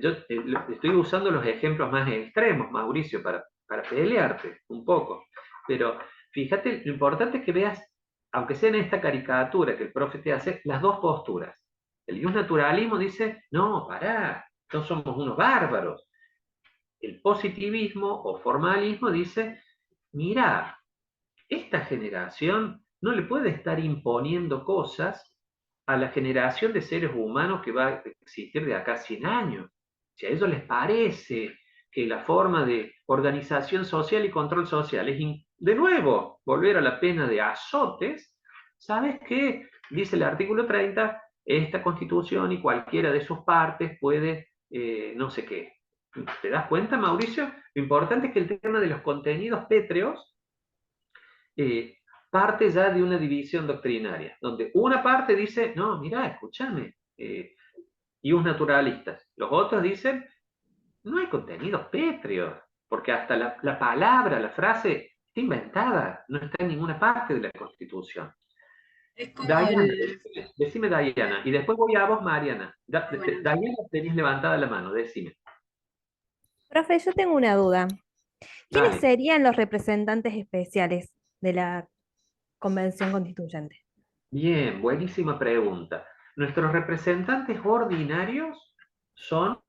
Yo estoy usando los ejemplos más extremos, Mauricio, para pelearte un poco. Pero fíjate, lo importante es que veas, aunque sea en esta caricatura que el profe te hace, las dos posturas. El iusnaturalismo dice, no, pará, no somos unos bárbaros. El positivismo o formalismo dice, mira, esta generación no le puede estar imponiendo cosas a la generación de seres humanos que va a existir de acá a 100 años. Si a ellos les parece que la forma de organización social y control social es, de nuevo, volver a la pena de azotes, ¿sabes qué? Dice el artículo 30, esta Constitución y cualquiera de sus partes puede no sé qué. ¿Te das cuenta, Mauricio? Lo importante es que el tema de los contenidos pétreos parte ya de una división doctrinaria, donde una parte dice, no, mira, escúchame, iusnaturalistas. Los otros dicen, no hay contenidos pétreos, porque hasta la palabra, la frase, está inventada, no está en ninguna parte de la Constitución. Es como Diana, el... decime Diana, y después voy a vos, Mariana. Bueno. Diana, tenés levantada la mano, decime. Profe, yo tengo una duda. ¿Quiénes Dale. serían los representantes especiales de la Convención Constituyente? Bien, buenísima pregunta. Nuestros representantes ordinarios son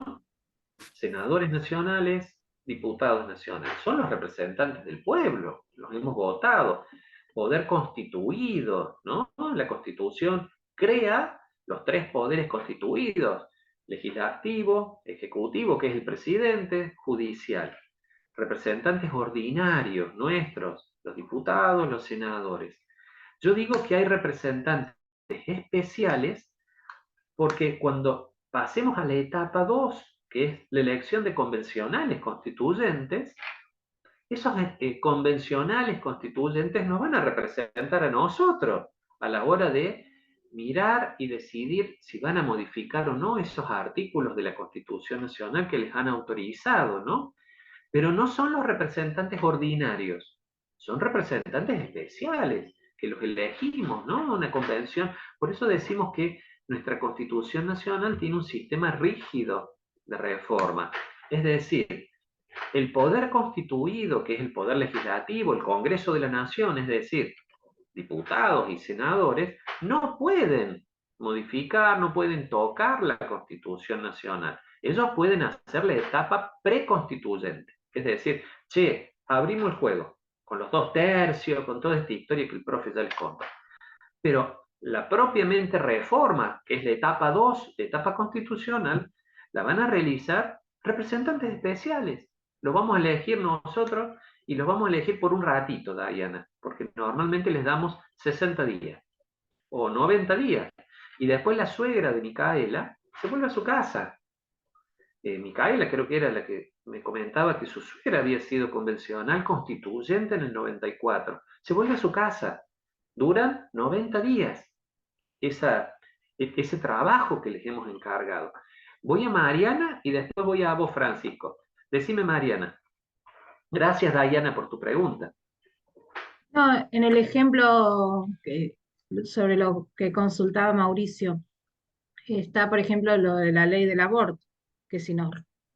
senadores nacionales, diputados nacionales. Son los representantes del pueblo, los hemos votado. Poder constituido, ¿no? La Constitución crea los tres poderes constituidos: legislativo, ejecutivo, que es el presidente, judicial. Representantes ordinarios nuestros, los diputados, los senadores. Yo digo que hay representantes especiales porque cuando pasemos a la etapa 2, que es la elección de convencionales constituyentes, esos convencionales constituyentes nos van a representar a nosotros a la hora de mirar y decidir si van a modificar o no esos artículos de la Constitución Nacional que les han autorizado, ¿no? Pero no son los representantes ordinarios, son representantes especiales, que los elegimos, ¿no? Una convención. Por eso decimos que nuestra Constitución Nacional tiene un sistema rígido de reforma. Es decir, el poder constituido, que es el poder legislativo, el Congreso de la Nación, es decir, diputados y senadores, no pueden modificar, no pueden tocar la Constitución Nacional. Ellos pueden hacer la etapa preconstituyente. Es decir, che, abrimos el juego con los 2/3, con toda esta historia que el profe ya les contó. Pero la propiamente reforma, que es la etapa 2, la etapa constitucional, la van a realizar representantes especiales. lo vamos a elegir nosotros y los vamos a elegir por un ratito, Diana, porque normalmente les damos 60 días o 90 días. Y después la suegra de Micaela se vuelve a su casa. Micaela creo que era la que me comentaba que su suegra había sido convencional constituyente en el 94. Se vuelve a su casa. Duran 90 días ese trabajo que les hemos encargado. Voy a Mariana y después voy a vos, Francisco. Decime, Mariana. Gracias, Diana, por tu pregunta. No, en el ejemplo sobre lo que consultaba Mauricio, está, por ejemplo, lo de la ley del aborto, que si nos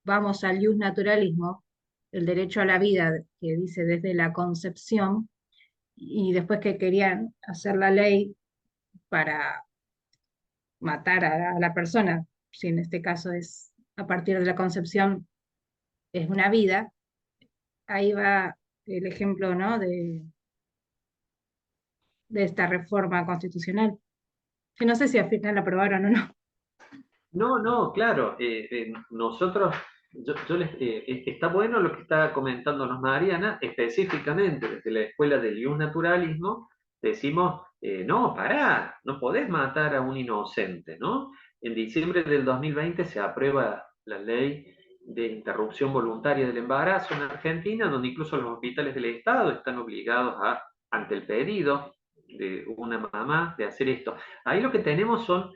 vamos al naturalismo, el derecho a la vida, que dice desde la concepción, y después que querían hacer la ley para matar a la persona, si en este caso es a partir de la concepción, es una vida, ahí va el ejemplo, ¿no?, de esta reforma constitucional, que no sé si al final la aprobaron o no. No, claro. Nosotros, está bueno lo que está comentándonos Mariana, específicamente desde la Escuela del Naturalismo, decimos, no, pará, no podés matar a un inocente, ¿no? En diciembre del 2020 se aprueba la ley de interrupción voluntaria del embarazo en Argentina, donde incluso los hospitales del Estado están obligados ante el pedido de una mamá, de hacer esto. Ahí lo que tenemos son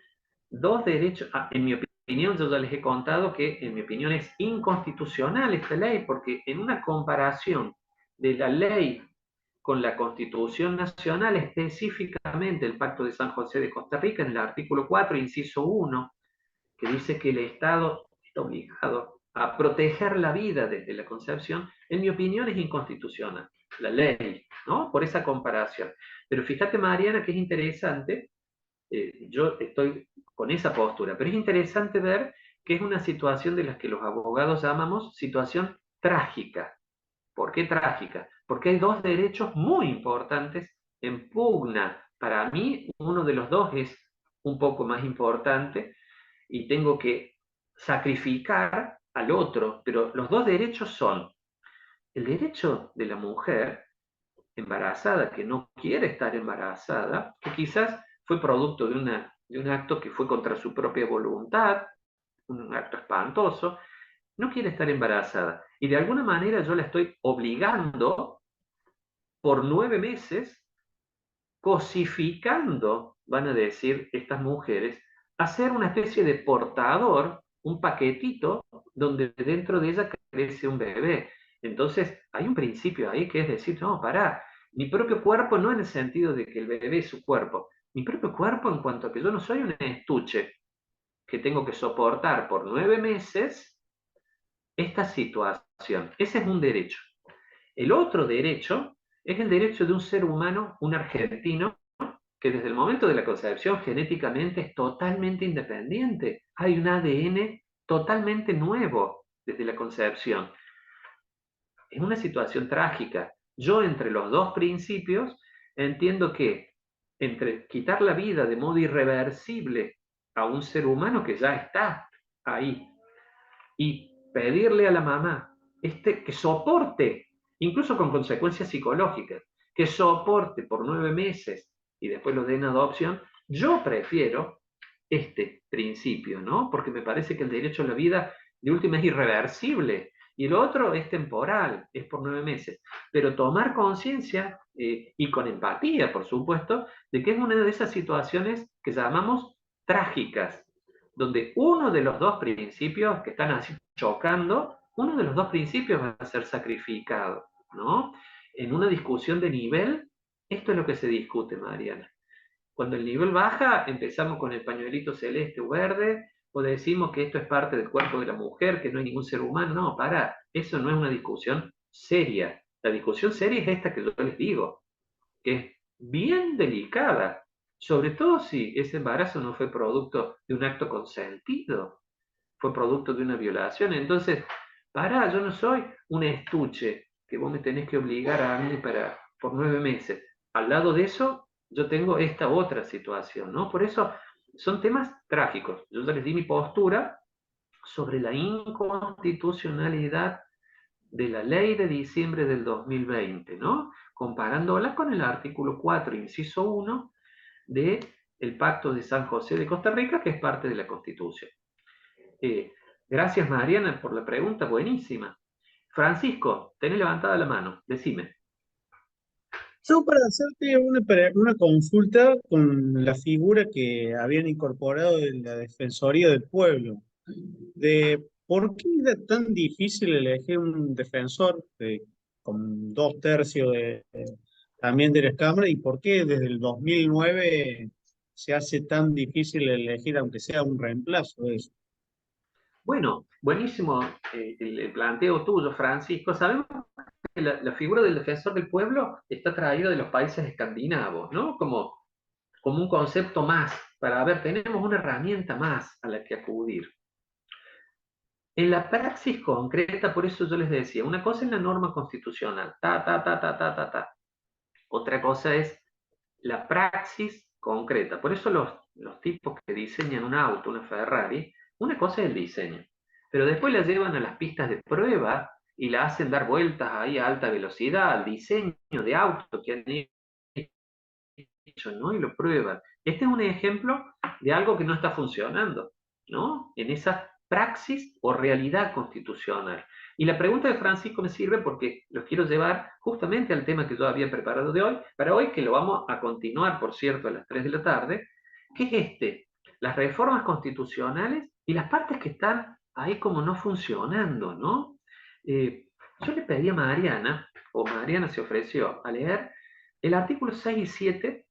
dos derechos. En mi opinión, yo ya les he contado que en mi opinión es inconstitucional esta ley, porque en una comparación de la ley con la Constitución Nacional, específicamente el Pacto de San José de Costa Rica, en el artículo 4, inciso 1, que dice que el Estado está obligado a proteger la vida desde la concepción, en mi opinión es inconstitucional la ley, ¿no? Por esa comparación. Pero fíjate, Mariana, que es interesante, yo estoy con esa postura, pero es interesante ver que es una situación de las que los abogados llamamos situación trágica. ¿Por qué trágica? Porque hay dos derechos muy importantes en pugna. Para mí, uno de los dos es un poco más importante y tengo que sacrificar al otro, pero los dos derechos son el derecho de la mujer embarazada que no quiere estar embarazada, que quizás fue producto de un acto que fue contra su propia voluntad, un acto espantoso, no quiere estar embarazada. Y de alguna manera yo la estoy obligando por 9 meses, cosificando, van a decir estas mujeres, a ser una especie de portador, un paquetito, donde dentro de ella crece un bebé. Entonces, hay un principio ahí que es decir, no, pará, mi propio cuerpo no en el sentido de que el bebé es su cuerpo, mi propio cuerpo en cuanto a que yo no soy un estuche que tengo que soportar por 9 meses esta situación. Ese es un derecho. El otro derecho es el derecho de un ser humano, un argentino, que desde el momento de la concepción genéticamente es totalmente independiente. Hay un ADN totalmente nuevo desde la concepción. Es una situación trágica. Yo entre los dos principios entiendo que entre quitar la vida de modo irreversible a un ser humano que ya está ahí y pedirle a la mamá que soporte, incluso con consecuencias psicológicas, que soporte por 9 meses y después lo den adopción, yo prefiero este principio, ¿no? Porque me parece que el derecho a la vida de última es irreversible y el otro es temporal, es por 9 meses. Pero tomar conciencia y con empatía, por supuesto, de que es una de esas situaciones que llamamos trágicas, donde uno de los dos principios que están así chocando, uno de los dos principios va a ser sacrificado, ¿no? En una discusión de nivel, esto es lo que se discute, Mariana. Cuando el nivel baja, empezamos con el pañuelito celeste o verde, o decimos que esto es parte del cuerpo de la mujer, que no hay ningún ser humano. No, para, eso no es una discusión seria. La discusión seria es esta que yo les digo, que es bien delicada, sobre todo si ese embarazo no fue producto de un acto consentido, fue producto de una violación. Entonces, yo no soy un estuche que vos me tenés que obligar a mí por 9 meses. Al lado de eso, yo tengo esta otra situación, ¿no? Por eso son temas trágicos. Yo ya les di mi postura sobre la inconstitucionalidad de la ley de diciembre del 2020, ¿no? Comparándola con el artículo 4, inciso 1, del Pacto de San José de Costa Rica, que es parte de la Constitución. Gracias, Mariana, por la pregunta, buenísima. Francisco, tenés levantada la mano, decime. Yo para hacerte una consulta con la figura que habían incorporado de la Defensoría del Pueblo, de por qué era tan difícil elegir un defensor con 2/3 también de las cámaras y por qué desde el 2009 se hace tan difícil elegir, aunque sea un reemplazo de eso. Bueno, buenísimo el planteo tuyo, Francisco. Sabemos que la figura del defensor del pueblo está traída de los países escandinavos, ¿no? Como un concepto más, para ver, tenemos una herramienta más a la que acudir. En la praxis concreta, por eso yo les decía, una cosa es la norma constitucional, Otra cosa es la praxis concreta. Por eso los tipos que diseñan un auto, una Ferrari, una cosa es el diseño, pero después la llevan a las pistas de prueba y la hacen dar vueltas ahí a alta velocidad, al diseño de auto que han hecho, ¿no? Y lo prueban. Este es un ejemplo de algo que no está funcionando, ¿no? En esa praxis o realidad constitucional. Y la pregunta de Francisco me sirve porque los quiero llevar justamente al tema que yo había preparado de hoy, para hoy, que lo vamos a continuar, por cierto, a las 3 de la tarde, que es las reformas constitucionales y las partes que están ahí como no funcionando, ¿no? Yo le pedí a Mariana, o Mariana se ofreció a leer el artículo 6 y 7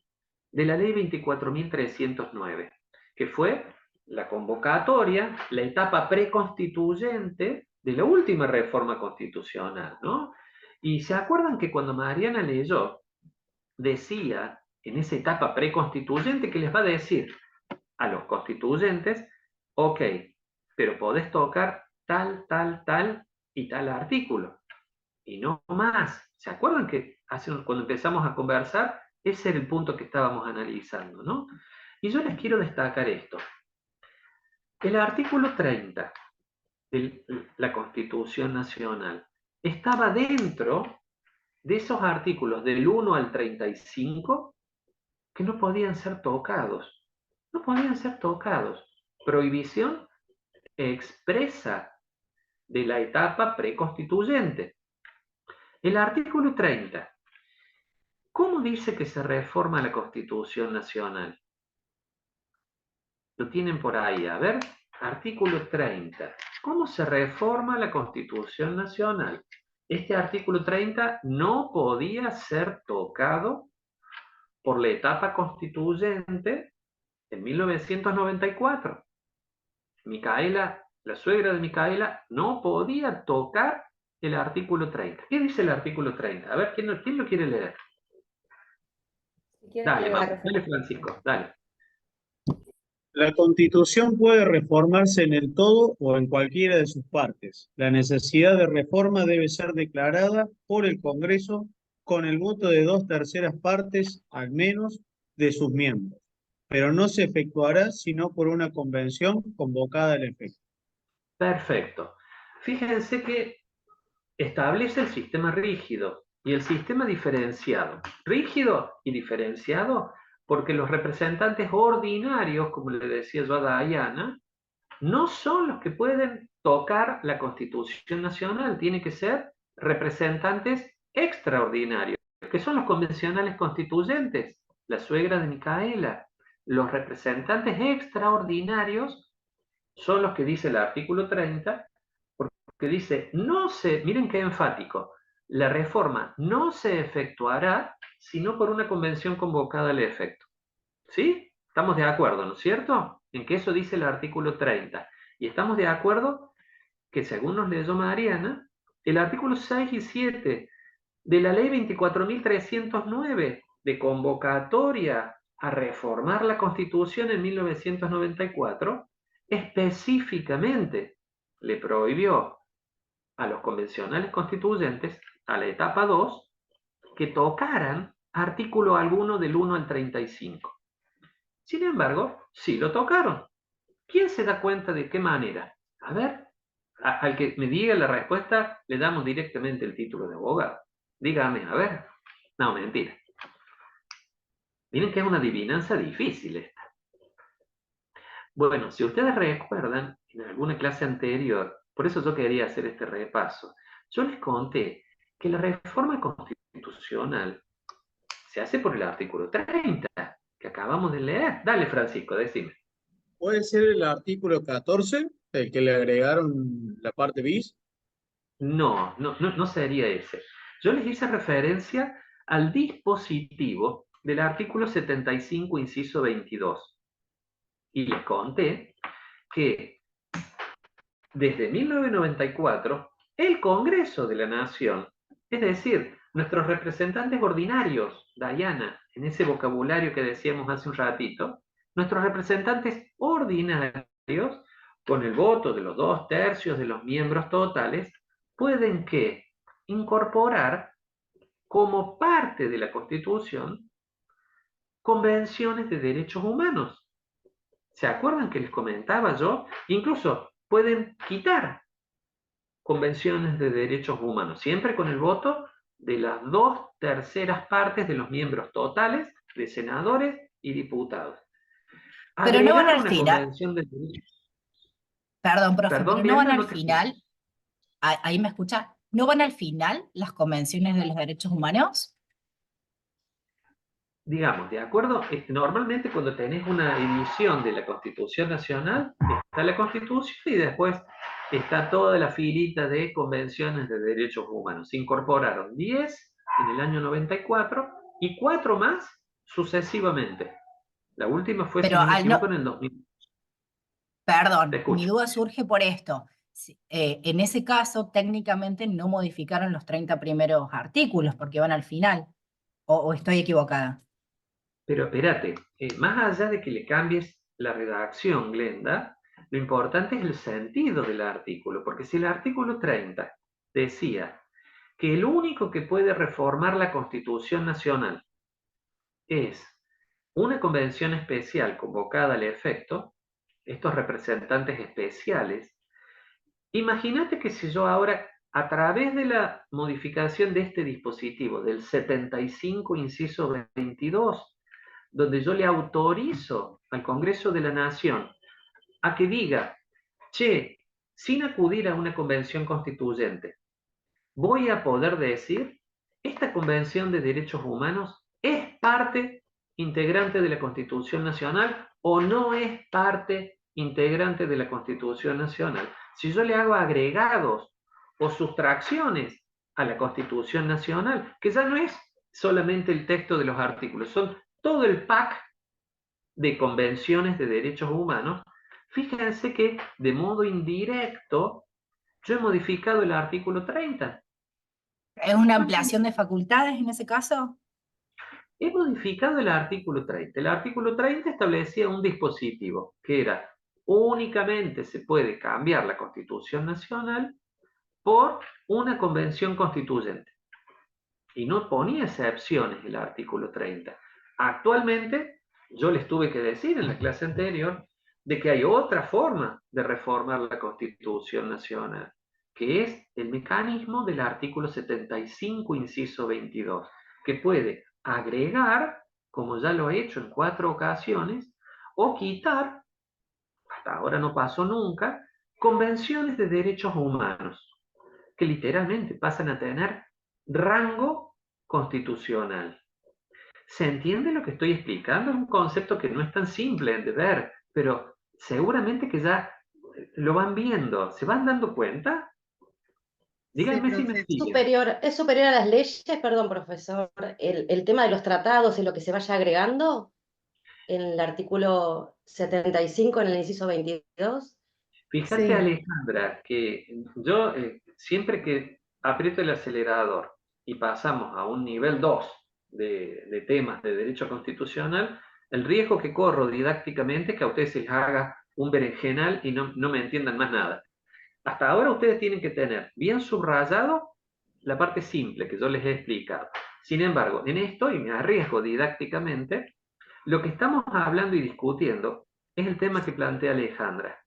de la ley 24.309, que fue la convocatoria, la etapa preconstituyente de la última reforma constitucional, ¿no? Y se acuerdan que cuando Mariana leyó, decía en esa etapa preconstituyente que les va a decir a los constituyentes, ok, pero podés tocar tal, tal, tal y tal artículo, y no más. ¿Se acuerdan que cuando empezamos a conversar, ese era el punto que estábamos analizando, ¿no? Y yo les quiero destacar esto. El artículo 30 de la Constitución Nacional estaba dentro de esos artículos del 1 al 35 que no podían ser tocados. No podían ser tocados. Prohibición expresa de la etapa preconstituyente. El artículo 30. ¿Cómo dice que se reforma la Constitución Nacional? Lo tienen por ahí, a ver, artículo 30. ¿Cómo se reforma la Constitución Nacional? Este artículo 30 no podía ser tocado por la etapa constituyente en 1994. Micaela, la suegra de Micaela, no podía tocar el artículo 30. ¿Qué dice el artículo 30? A ver, ¿quién lo quiere leer? Dale, vamos, dale, Francisco, dale. La Constitución puede reformarse en el todo o en cualquiera de sus partes. La necesidad de reforma debe ser declarada por el Congreso con el voto de 2/3 partes, al menos, de sus miembros, pero no se efectuará sino por una convención convocada al efecto. Perfecto. Fíjense que establece el sistema rígido y el sistema diferenciado. Rígido y diferenciado porque los representantes ordinarios, como le decía yo a Diana, no son los que pueden tocar la Constitución Nacional, tienen que ser representantes extraordinarios, que son los convencionales constituyentes, la suegra de Micaela. Los representantes extraordinarios son los que dice el artículo 30, porque dice, miren qué enfático, la reforma no se efectuará sino por una convención convocada al efecto. ¿Sí? Estamos de acuerdo, ¿no es cierto? En que eso dice el artículo 30. Y estamos de acuerdo que, según nos leyó Mariana, el artículo 6 y 7 de la ley 24.309 de convocatoria a reformar la Constitución en 1994, específicamente le prohibió a los convencionales constituyentes, a la etapa 2, que tocaran artículo alguno del 1 al 35. Sin embargo, sí lo tocaron. ¿Quién se da cuenta de qué manera? A ver, Al que me diga la respuesta, le damos directamente el título de abogado. Dígame, a ver. No, mentira. Miren que es una adivinanza difícil esta. Bueno, si ustedes recuerdan, en alguna clase anterior, por eso yo quería hacer este repaso, yo les conté que la reforma constitucional se hace por el artículo 30, que acabamos de leer. Dale, Francisco, decime. ¿Puede ser el artículo 14, el que le agregaron la parte bis? No sería ese. Yo les hice referencia al dispositivo del artículo 75, inciso 22. Y les conté que desde 1994, el Congreso de la Nación, es decir, nuestros representantes ordinarios, Dayana, en ese vocabulario que decíamos hace un ratito, nuestros representantes ordinarios, con el voto de los 2/3 de los miembros totales, pueden ¿qué? Incorporar como parte de la Constitución convenciones de derechos humanos. ¿Se acuerdan que les comentaba yo? Incluso pueden quitar convenciones de derechos humanos, siempre con el voto de las 2/3 partes de los miembros totales, de senadores y diputados. Pero no van Agregar al una final, convención de derechos. perdón, profe, Perdón, pero no van Bielda, al no te escucho. final, ahí me escucha, ¿no van al final las convenciones de los derechos humanos? Digamos, ¿de acuerdo? Normalmente cuando tenés una edición de la Constitución Nacional, está la Constitución y después está toda la filita de convenciones de derechos humanos. Se incorporaron 10 en el año 94 y 4 más sucesivamente. La última fue, si Pero no me al no, equivoco, en el 2000. Te perdón, mi escucho. duda surge por esto. En ese caso, técnicamente no modificaron los 30 primeros artículos porque van al final, o estoy equivocada. Pero espérate, más allá de que le cambies la redacción, Glenda, lo importante es el sentido del artículo, porque si el artículo 30 decía que el único que puede reformar la Constitución Nacional es una convención especial convocada al efecto, estos representantes especiales, imagínate que si yo ahora, a través de la modificación de este dispositivo, del 75, inciso 22, donde yo le autorizo al Congreso de la Nación a que diga, che, sin acudir a una convención constituyente, voy a poder decir, esta Convención de Derechos Humanos es parte integrante de la Constitución Nacional o no es parte integrante de la Constitución Nacional. Si yo le hago agregados o sustracciones a la Constitución Nacional, que ya no es solamente el texto de los artículos, son todo el pack de convenciones de derechos humanos, fíjense que de modo indirecto yo he modificado el artículo 30. ¿Es una ampliación de facultades en ese caso? He modificado el artículo 30. El artículo 30 establecía un dispositivo que era únicamente se puede cambiar la Constitución Nacional por una convención constituyente. Y no ponía excepciones el artículo 30. Actualmente, yo les tuve que decir en la clase anterior de que hay otra forma de reformar la Constitución Nacional, que es el mecanismo del artículo 75, inciso 22, que puede agregar, como ya lo he hecho en 4 ocasiones, o quitar, hasta ahora no pasó nunca, convenciones de derechos humanos, que literalmente pasan a tener rango constitucional. ¿Se entiende lo que estoy explicando? Es un concepto que no es tan simple de ver, pero seguramente que ya lo van viendo. ¿Se van dando cuenta? Díganme si me ¿Es siguen. superior a las leyes, perdón, profesor, el tema de los tratados y lo que se vaya agregando en el artículo 75, en el inciso 22? Fíjate, Sí. Alejandra, que yo siempre que aprieto el acelerador y pasamos a un nivel 2 de temas de derecho constitucional, el riesgo que corro didácticamente es que a ustedes se les haga un berenjenal y no me entiendan más nada. Hasta ahora ustedes tienen que tener bien subrayado la parte simple que yo les he explicado. Sin embargo, en esto, y me arriesgo didácticamente, lo que estamos hablando y discutiendo es el tema que plantea Alejandra.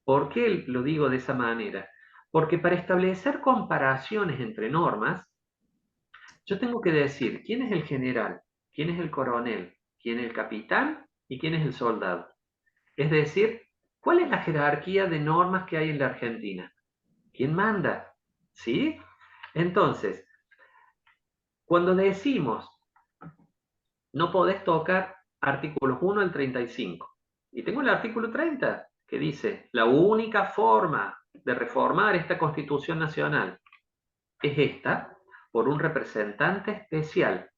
¿Por qué lo digo de esa manera? Porque para establecer comparaciones entre normas, yo tengo que decir quién es el general, quién es el coronel, quién es el capitán y quién es el soldado. Es decir, ¿cuál es la jerarquía de normas que hay en la Argentina? ¿Quién manda? ¿Sí? Entonces, cuando decimos no podés tocar artículos 1 al 35, y tengo el artículo 30 que dice, la única forma de reformar esta Constitución Nacional es esta, por un representante especial,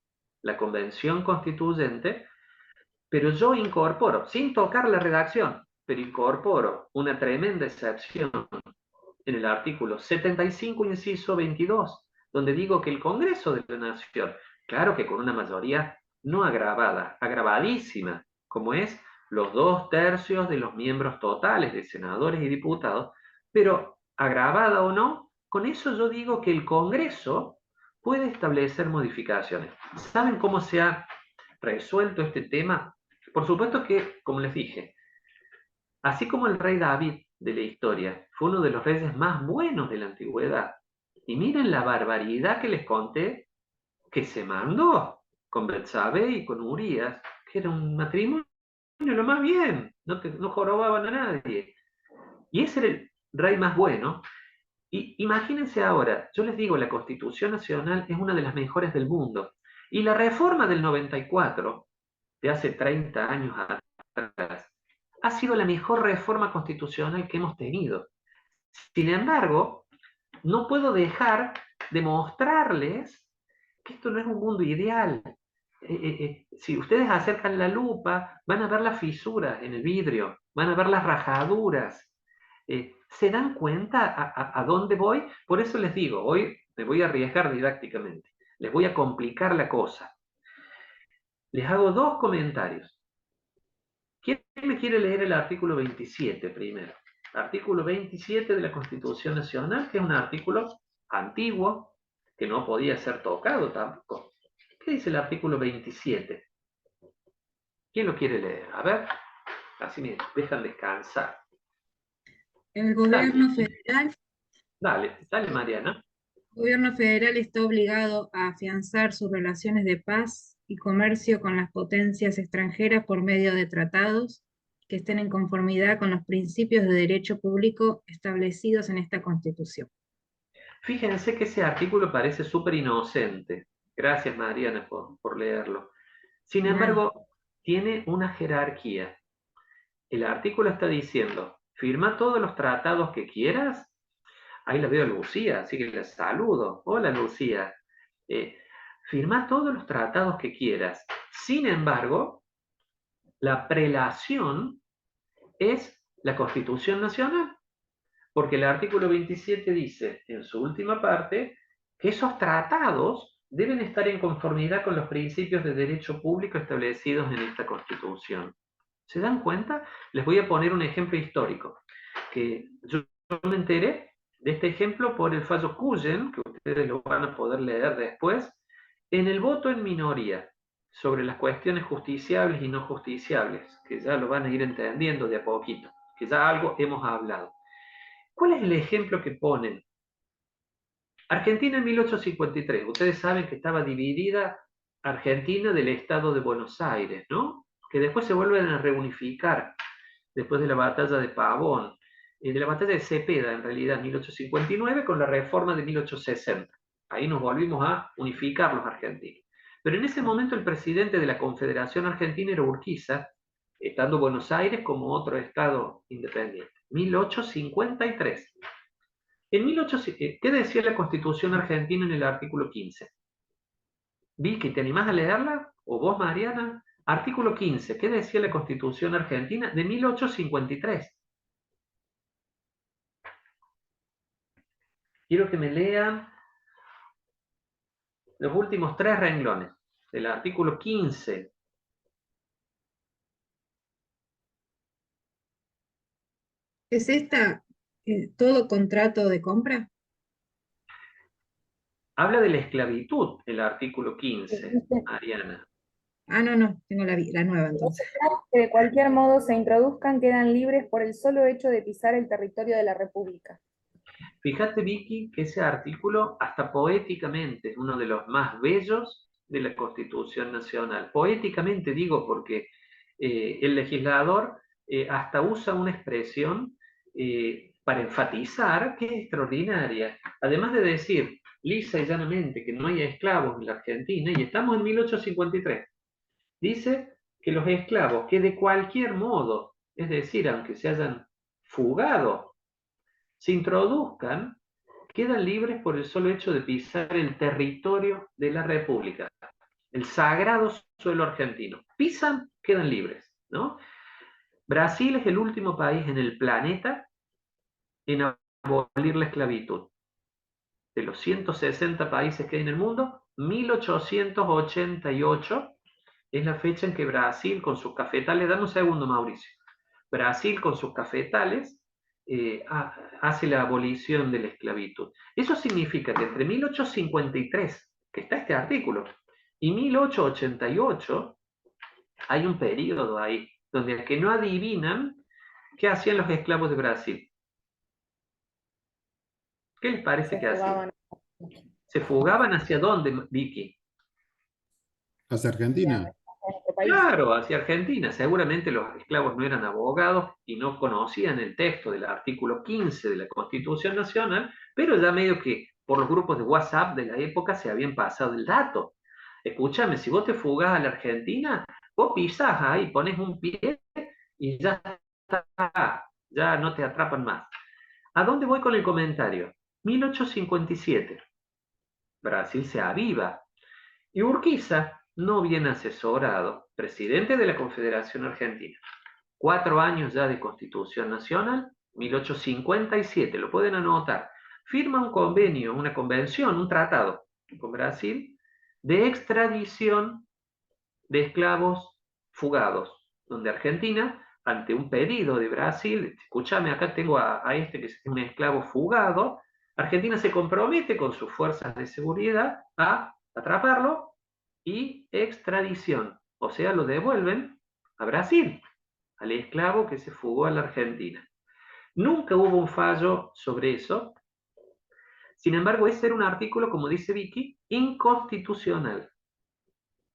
la Convención Constituyente, pero yo incorporo, sin tocar la redacción, pero incorporo una tremenda excepción en el artículo 75, inciso 22, donde digo que el Congreso de la Nación, claro que con una mayoría no agravada, agravadísima, como es los 2/3 de los miembros totales de senadores y diputados, pero agravada o no, con eso yo digo que el Congreso puede establecer modificaciones. ¿Saben cómo se ha resuelto este tema? Por supuesto que, como les dije, así como el rey David de la historia fue uno de los reyes más buenos de la antigüedad, y miren la barbaridad que les conté que se mandó con Betsabé y con Urías, que era un matrimonio lo más bien, no jorobaban a nadie. Y ese era el rey más bueno. Y imagínense ahora, yo les digo, la Constitución Nacional es una de las mejores del mundo. Y la reforma del 94, de hace 30 años atrás, ha sido la mejor reforma constitucional que hemos tenido. Sin embargo, no puedo dejar de mostrarles que esto no es un mundo ideal. Si ustedes acercan la lupa, van a ver las fisuras en el vidrio, van a ver las rajaduras. ¿Se dan cuenta a dónde voy? Por eso les digo, hoy me voy a arriesgar didácticamente, les voy a complicar la cosa. Les hago dos comentarios. ¿Quién me quiere leer el artículo 27 primero? Artículo 27 de la Constitución Nacional, que es un artículo antiguo, que no podía ser tocado tampoco. ¿Qué dice el artículo 27? ¿Quién lo quiere leer? A ver, así me dejan descansar. El gobierno federal Dale, Mariana. El gobierno federal está obligado a afianzar sus relaciones de paz y comercio con las potencias extranjeras por medio de tratados que estén en conformidad con los principios de derecho público establecidos en esta Constitución. Fíjense que ese artículo parece súper inocente. Gracias, Mariana, por leerlo. Sin embargo, tiene una jerarquía. El artículo está diciendo, firma todos los tratados que quieras. Ahí la veo a Lucía, así que la saludo. Hola, Lucía. Firma todos los tratados que quieras. Sin embargo, la prelación es la Constitución Nacional. Porque el artículo 27 dice, en su última parte, que esos tratados deben estar en conformidad con los principios de derecho público establecidos en esta Constitución. ¿Se dan cuenta? Les voy a poner un ejemplo histórico, que yo me enteré de este ejemplo por el fallo Cullen, que ustedes lo van a poder leer después, en el voto en minoría sobre las cuestiones justiciables y no justiciables, que ya lo van a ir entendiendo de a poquito, que ya algo hemos hablado. ¿Cuál es el ejemplo que ponen? Argentina en 1853. Ustedes saben que estaba dividida Argentina del estado de Buenos Aires, ¿no? Que después se vuelven a reunificar después de la batalla de Pavón, de la batalla de Cepeda, en realidad, en 1859, con la reforma de 1860. Ahí nos volvimos a unificar los argentinos. Pero en ese momento el presidente de la Confederación Argentina era Urquiza, estando Buenos Aires como otro estado independiente. 1853. ¿Qué decía la Constitución Argentina en el artículo 15? Vicky, ¿te animás a leerla? ¿O vos, Mariana? Artículo 15. ¿Qué decía la Constitución Argentina de 1853? Quiero que me lean los últimos 3 renglones del artículo 15. ¿Es esta todo contrato de compra? Habla de la esclavitud, el artículo 15, Mariana. Ah, no, tengo la nueva entonces. Que de cualquier modo se introduzcan quedan libres por el solo hecho de pisar el territorio de la República. Fíjate, Vicky, que ese artículo, hasta poéticamente, es uno de los más bellos de la Constitución Nacional. Poéticamente digo porque el legislador hasta usa una expresión para enfatizar que es extraordinaria. Además de decir lisa y llanamente que no hay esclavos en la Argentina, y estamos en 1853, dice que los esclavos que de cualquier modo, es decir, aunque se hayan fugado, se introduzcan, quedan libres por el solo hecho de pisar el territorio de la República, el sagrado suelo argentino. Pisan, quedan libres, ¿no? Brasil es el último país en el planeta en abolir la esclavitud. De los 160 países que hay en el mundo, 1888 es la fecha en que Brasil con sus cafetales, dame un segundo, Mauricio, Brasil con sus cafetales hace la abolición de la esclavitud. Eso significa que entre 1853, que está este artículo, y 1888, hay un periodo ahí donde a que no adivinan qué hacían los esclavos de Brasil. ¿Qué les parece que hacían? ¿Se fugaban hacia dónde, Vicky? ¿Hacia Argentina? Claro, hacia Argentina. Seguramente los esclavos no eran abogados y no conocían el texto del artículo 15 de la Constitución Nacional, pero ya medio que por los grupos de WhatsApp de la época se habían pasado el dato. Escúchame, si vos te fugás a la Argentina, vos pisás ahí, pones un pie y ya está, ya no te atrapan más. ¿A dónde voy con el comentario? 1857. Brasil se aviva. Y Urquiza, no bien asesorado, presidente de la Confederación Argentina, 4 años ya de Constitución Nacional, 1857, lo pueden anotar, firma un convenio, una convención, un tratado con Brasil de extradición de esclavos fugados, donde Argentina, ante un pedido de Brasil, escúchame, acá tengo a este que es un esclavo fugado, Argentina se compromete con sus fuerzas de seguridad a atraparlo y extradición, o sea, lo devuelven a Brasil, al esclavo que se fugó a la Argentina. Nunca hubo un fallo sobre eso. Sin embargo, ese era un artículo, como dice Vicky, inconstitucional,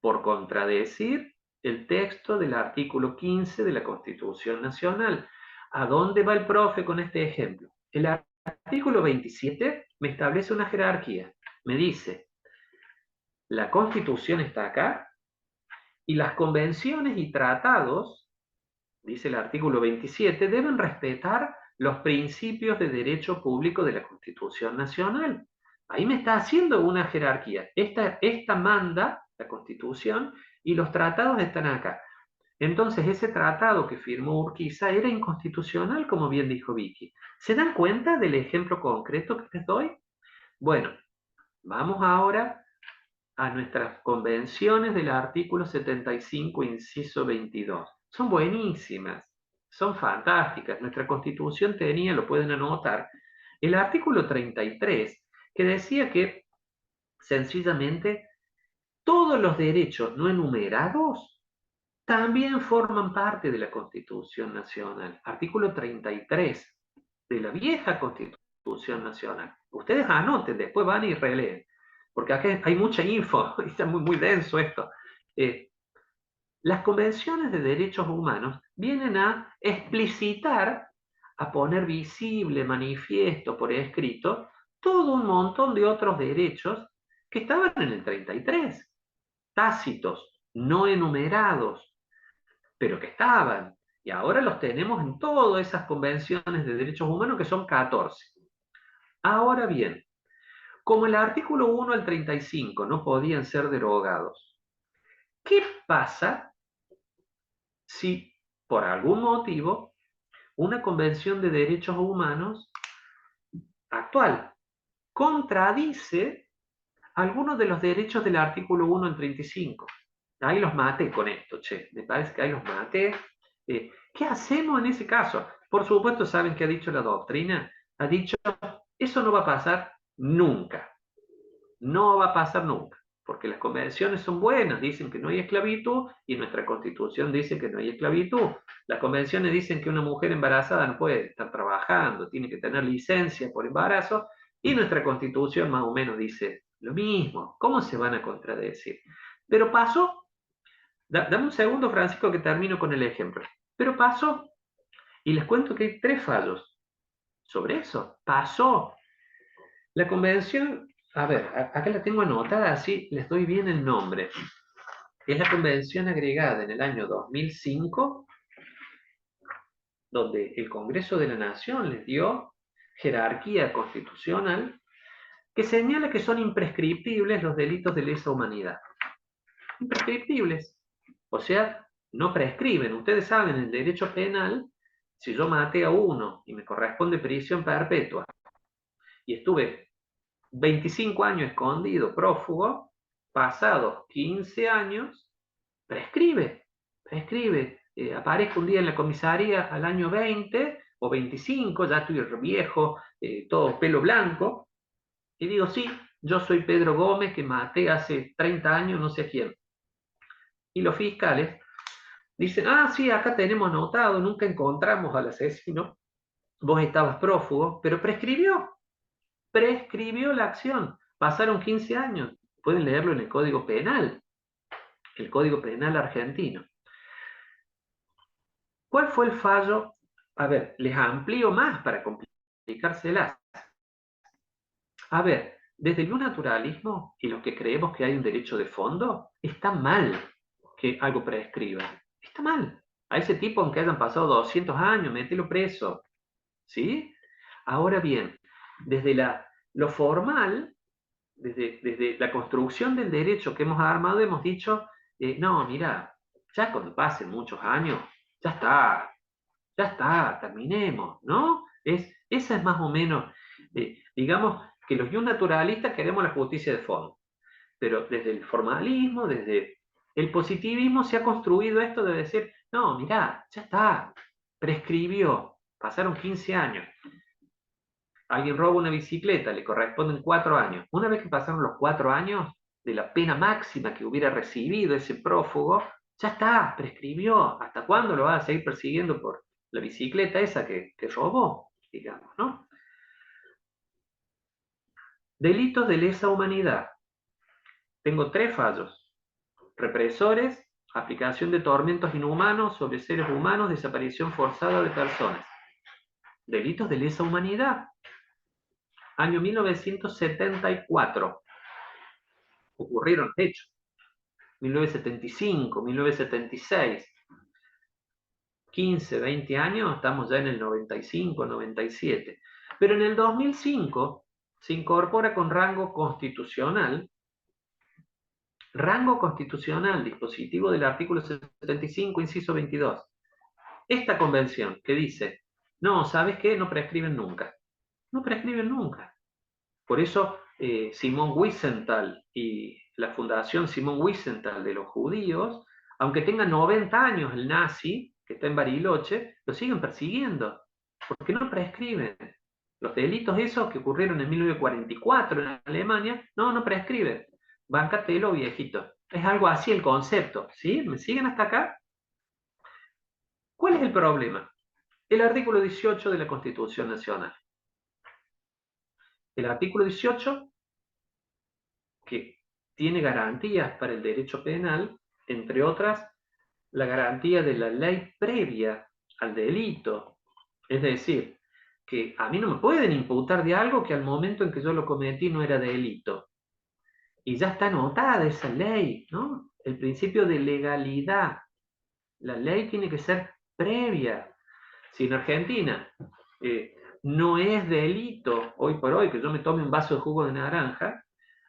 por contradecir el texto del artículo 15 de la Constitución Nacional. ¿A dónde va el profe con este ejemplo? El artículo 27 me establece una jerarquía. Me dice, la Constitución está acá, y las convenciones y tratados, dice el artículo 27, deben respetar los principios de derecho público de la Constitución Nacional. Ahí me está haciendo una jerarquía. Esta manda la Constitución y los tratados están acá. Entonces ese tratado que firmó Urquiza era inconstitucional, como bien dijo Vicky. ¿Se dan cuenta del ejemplo concreto que les doy? Bueno, vamos ahora a nuestras convenciones del artículo 75, inciso 22. Son buenísimas, son fantásticas. Nuestra Constitución tenía, lo pueden anotar, el artículo 33, que decía que sencillamente todos los derechos no enumerados también forman parte de la Constitución Nacional. Artículo 33 de la vieja Constitución Nacional. Ustedes anoten, después van y releen, porque acá hay mucha info, está muy denso esto. Las convenciones de derechos humanos vienen a explicitar, a poner visible, manifiesto, por escrito, todo un montón de otros derechos que estaban en el 33, tácitos, no enumerados, pero que estaban. Y ahora los tenemos en todas esas convenciones de derechos humanos, que son 14. Ahora bien, como el artículo 1 al 35 no podían ser derogados, ¿qué pasa si por algún motivo una convención de derechos humanos actual contradice algunos de los derechos del artículo 1 al 35? Ahí los maté con esto, che, me parece que ahí los maté. ¿Qué hacemos en ese caso? Por supuesto, ¿saben qué ha dicho la doctrina? Ha dicho, eso no va a pasar nunca. No va a pasar nunca. porque las convenciones son buenas, dicen que no hay esclavitud, y nuestra Constitución dice que no hay esclavitud. Las convenciones dicen que una mujer embarazada no puede estar trabajando, tiene que tener licencia por embarazo, y nuestra Constitución más o menos dice lo mismo. ¿Cómo se van a contradecir? Pero pasó. Dame un segundo, Francisco, que termino con el ejemplo. Pero pasó, y les cuento que hay 3 fallos sobre eso. Pasó. La convención, a ver, acá la tengo anotada, así les doy bien el nombre. Es la convención agregada en el año 2005, donde el Congreso de la Nación les dio jerarquía constitucional, que señala que son imprescriptibles los delitos de lesa humanidad. Imprescriptibles. O sea, no prescriben. Ustedes saben, en el derecho penal, si yo maté a uno y me corresponde prisión perpetua, y estuve 25 años escondido, prófugo, pasados 15 años, prescribe. Aparezco un día en la comisaría al año 20 o 25, ya estoy viejo, todo pelo blanco, y digo, sí, yo soy Pedro Gómez, que maté hace 30 años no sé a quién. Y los fiscales dicen, ah, sí, acá tenemos anotado, nunca encontramos al asesino, vos estabas prófugo, pero prescribió la acción. Pasaron 15 años. Pueden leerlo en el Código Penal. El Código Penal argentino. ¿Cuál fue el fallo? A ver, les amplío más para complicárselas. A ver, desde el naturalismo y los que creemos que hay un derecho de fondo, está mal que algo prescriba. Está mal. A ese tipo, aunque hayan pasado 200 años, mételo preso. ¿Sí? Ahora bien, desde lo formal, desde la construcción del derecho que hemos armado, hemos dicho, no, mira, ya cuando pasen muchos años, ya está, terminemos, ¿no? Esa es más o menos, digamos, que los naturalistas queremos la justicia de fondo, pero desde el formalismo, desde el positivismo se ha construido esto de decir, no, mira, ya está, prescribió, pasaron 15 años. Alguien roba una bicicleta, le corresponden 4 años. Una vez que pasaron los 4 años de la pena máxima que hubiera recibido ese prófugo, ya está, prescribió. ¿Hasta cuándo lo va a seguir persiguiendo por la bicicleta esa que robó? Digamos, ¿no? Delitos de lesa humanidad. Tengo 3 fallos. Represores, aplicación de tormentos inhumanos sobre seres humanos, desaparición forzada de personas. Delitos de lesa humanidad. Año 1974. Ocurrieron hechos. 1975, 1976. 15, 20 años, estamos ya en el 95, 97. Pero en el 2005 se incorpora con rango constitucional, dispositivo del artículo 75, inciso 22. Esta convención que dice, no, ¿sabes qué? No prescriben nunca. No prescriben nunca. Por eso Simón Wiesenthal y la Fundación Simón Wiesenthal de los judíos, aunque tenga 90 años el nazi, que está en Bariloche, lo siguen persiguiendo, porque no prescriben. Los delitos esos que ocurrieron en 1944 en Alemania, no prescriben. Báncatelo, viejito. Es algo así el concepto, ¿sí? ¿Me siguen hasta acá? ¿Cuál es el problema? El artículo 18 de la Constitución Nacional. El artículo 18, que tiene garantías para el derecho penal, entre otras, la garantía de la ley previa al delito. Es decir, que a mí no me pueden imputar de algo que al momento en que yo lo cometí no era delito. Y ya está anotada esa ley, ¿no? El principio de legalidad. La ley tiene que ser previa. Si en Argentina no es delito, hoy por hoy, que yo me tome un vaso de jugo de naranja,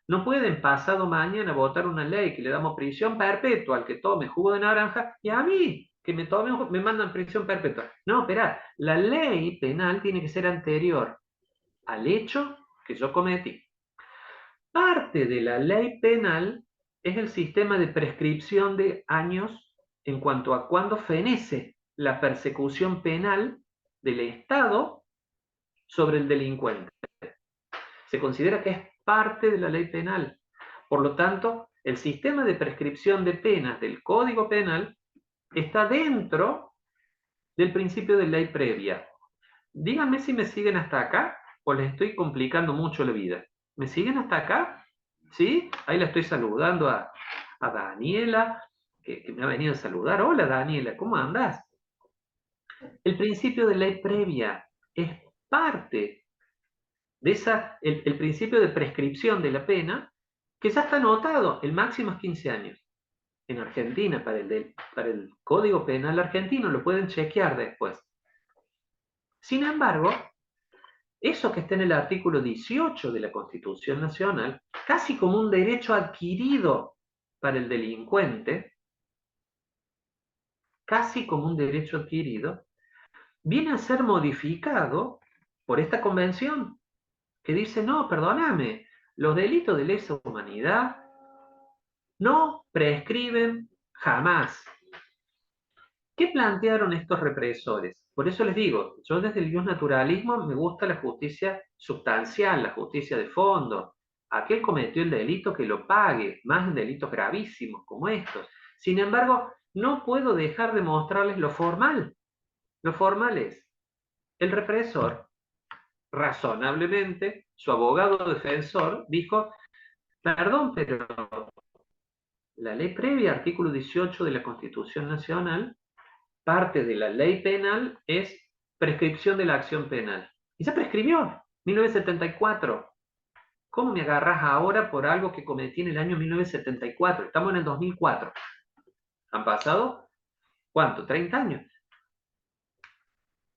no pueden pasado mañana votar una ley que le damos prisión perpetua al que tome jugo de naranja y a mí, que me mandan prisión perpetua. No, espera, la ley penal tiene que ser anterior al hecho que yo cometí. Parte de la ley penal es el sistema de prescripción de años en cuanto a cuándo fenece la persecución penal del Estado sobre el delincuente. Se considera que es parte de la ley penal. Por lo tanto, el sistema de prescripción de penas del Código Penal está dentro del principio de ley previa. Díganme si me siguen hasta acá o les estoy complicando mucho la vida. ¿Me siguen hasta acá? ¿Sí? Ahí la estoy saludando a Daniela, que me ha venido a saludar. Hola Daniela, ¿cómo andás? El principio de ley previa es parte de el principio de prescripción de la pena, que ya está anotado, el máximo es 15 años. En Argentina, para el Código Penal argentino, lo pueden chequear después. Sin embargo, eso que está en el artículo 18 de la Constitución Nacional, casi como un derecho adquirido para el delincuente, casi como un derecho adquirido, viene a ser modificado por esta convención, que dice, no, perdóname, los delitos de lesa humanidad no prescriben jamás. ¿Qué plantearon estos represores? Por eso les digo, yo desde el naturalismo me gusta la justicia sustancial, la justicia de fondo. Aquel cometió el delito que lo pague, más en delitos gravísimos como estos. Sin embargo, no puedo dejar de mostrarles lo formal. Lo formal es, el represor, razonablemente, su abogado defensor, dijo, perdón, pero la ley previa, artículo 18 de la Constitución Nacional, parte de la ley penal es prescripción de la acción penal. Y ya prescribió, 1974. ¿Cómo me agarras ahora por algo que cometí en el año 1974? Estamos en el 2004. ¿Han pasado? ¿Cuánto? 30 años.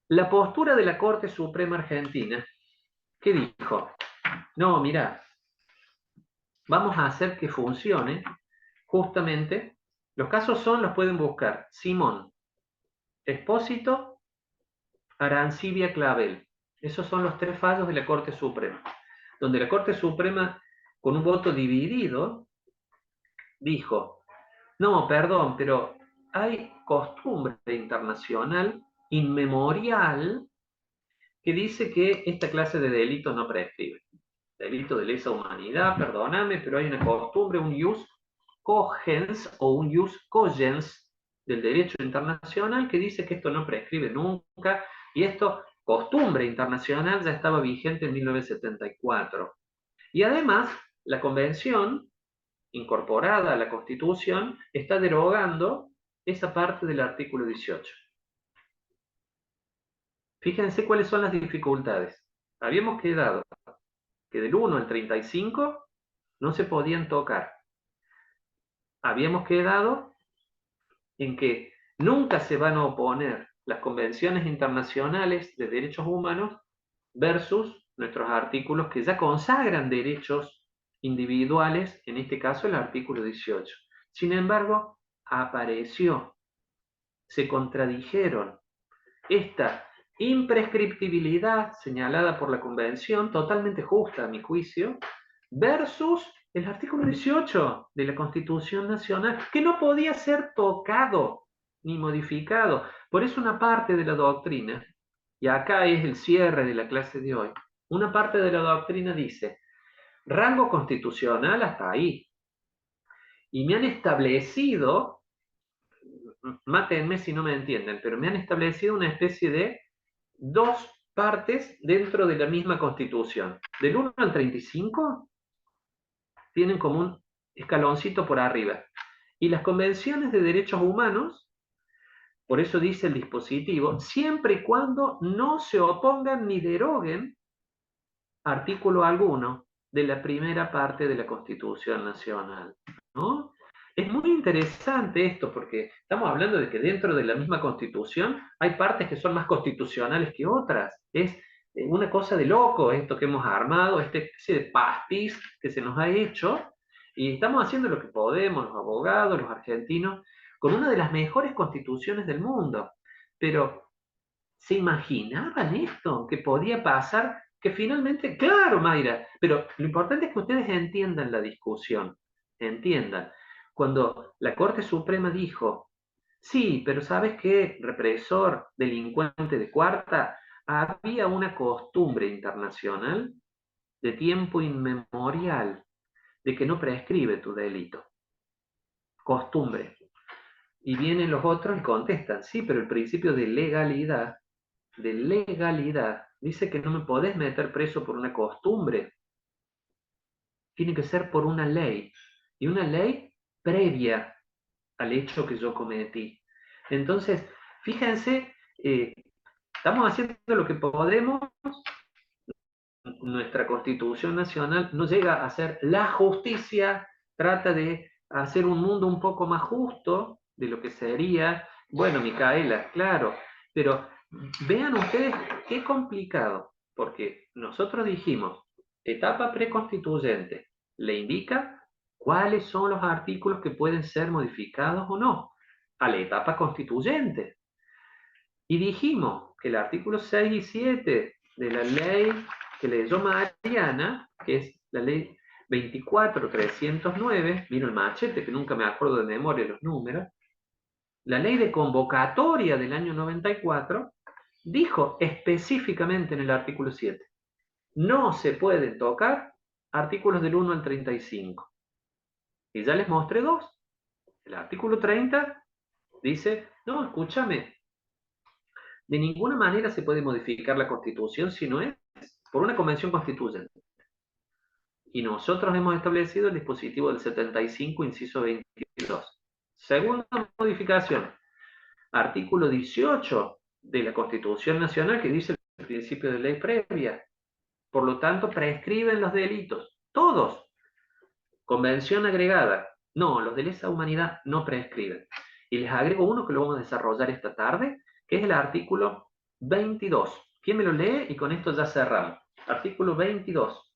La postura de la Corte Suprema Argentina, ¿qué dijo? No, mira, vamos a hacer que funcione justamente. Los casos los pueden buscar. Simón, Expósito, Arancibia, Clavel. Esos son los 3 fallos de la Corte Suprema, donde la Corte Suprema, con un voto dividido, dijo, no, perdón, pero hay costumbre internacional inmemorial que dice que esta clase de delitos no prescribe. Delito de lesa humanidad, perdóname, pero hay una costumbre, un jus cogens o un jus cogens del derecho internacional que dice que esto no prescribe nunca, y esto, costumbre internacional, ya estaba vigente en 1974. Y además, la convención, incorporada a la Constitución, está derogando esa parte del artículo 18. Fíjense cuáles son las dificultades. Habíamos quedado que del 1 al 35 no se podían tocar. Habíamos quedado en que nunca se van a oponer las convenciones internacionales de derechos humanos versus nuestros artículos que ya consagran derechos individuales, en este caso el artículo 18. Sin embargo, apareció, se contradijeron. Esta imprescriptibilidad señalada por la Convención, totalmente justa a mi juicio, versus el artículo 18 de la Constitución Nacional, que no podía ser tocado ni modificado. Por eso una parte de la doctrina, y acá es el cierre de la clase de hoy, una parte de la doctrina dice, rango constitucional hasta ahí. Y me han establecido, mátenme si no me entienden, pero me han establecido una especie de 2 partes dentro de la misma Constitución. Del 1 al 35 tienen como un escaloncito por arriba. Y las convenciones de derechos humanos, por eso dice el dispositivo, siempre y cuando no se opongan ni deroguen artículo alguno de la primera parte de la Constitución Nacional, ¿no? Es muy interesante esto porque estamos hablando de que dentro de la misma Constitución hay partes que son más constitucionales que otras. Es una cosa de loco esto que hemos armado, esta especie de pastiz que se nos ha hecho, y estamos haciendo lo que podemos, los abogados, los argentinos, con una de las mejores constituciones del mundo. Pero, ¿se imaginaban esto? Que podía pasar, que finalmente, claro, Mayra, pero lo importante es que ustedes entiendan la discusión, entiendan. Cuando la Corte Suprema dijo, sí, pero ¿sabes qué? Represor, delincuente de cuarta, había una costumbre internacional de tiempo inmemorial de que no prescribe tu delito. costumbre. Y vienen los otros y contestan, sí, pero el principio de legalidad, dice que no me podés meter preso por una costumbre. Tiene que ser por una ley. Y una ley previa al hecho que yo cometí. Entonces, fíjense, estamos haciendo lo que podemos. Nuestra Constitución Nacional no llega a ser la justicia, trata de hacer un mundo un poco más justo de lo que sería. Bueno, Micaela, claro, pero vean ustedes qué complicado, porque nosotros dijimos, etapa preconstituyente, le indica cuáles son los artículos que pueden ser modificados o no a la etapa constituyente. Y dijimos que el artículo 6 y 7 de la ley que leyó Mariana, que es la ley 24.309, vino el machete, que nunca me acuerdo de memoria los números, la ley de convocatoria del año 94, dijo específicamente en el artículo 7, no se pueden tocar artículos del 1 al 35. Y ya les mostré dos. El artículo 30 dice, no, escúchame, de ninguna manera se puede modificar la Constitución si no es por una convención constituyente. Y nosotros hemos establecido el dispositivo del 75, inciso 22. Segunda modificación, artículo 18 de la Constitución Nacional, que dice el principio de ley previa. Por lo tanto, prescriben los delitos, todos. Convención agregada, no, los de lesa humanidad no prescriben. Y les agrego uno que lo vamos a desarrollar esta tarde, que es el artículo 22. ¿Quién me lo lee? Y con esto ya cerramos. Artículo 22.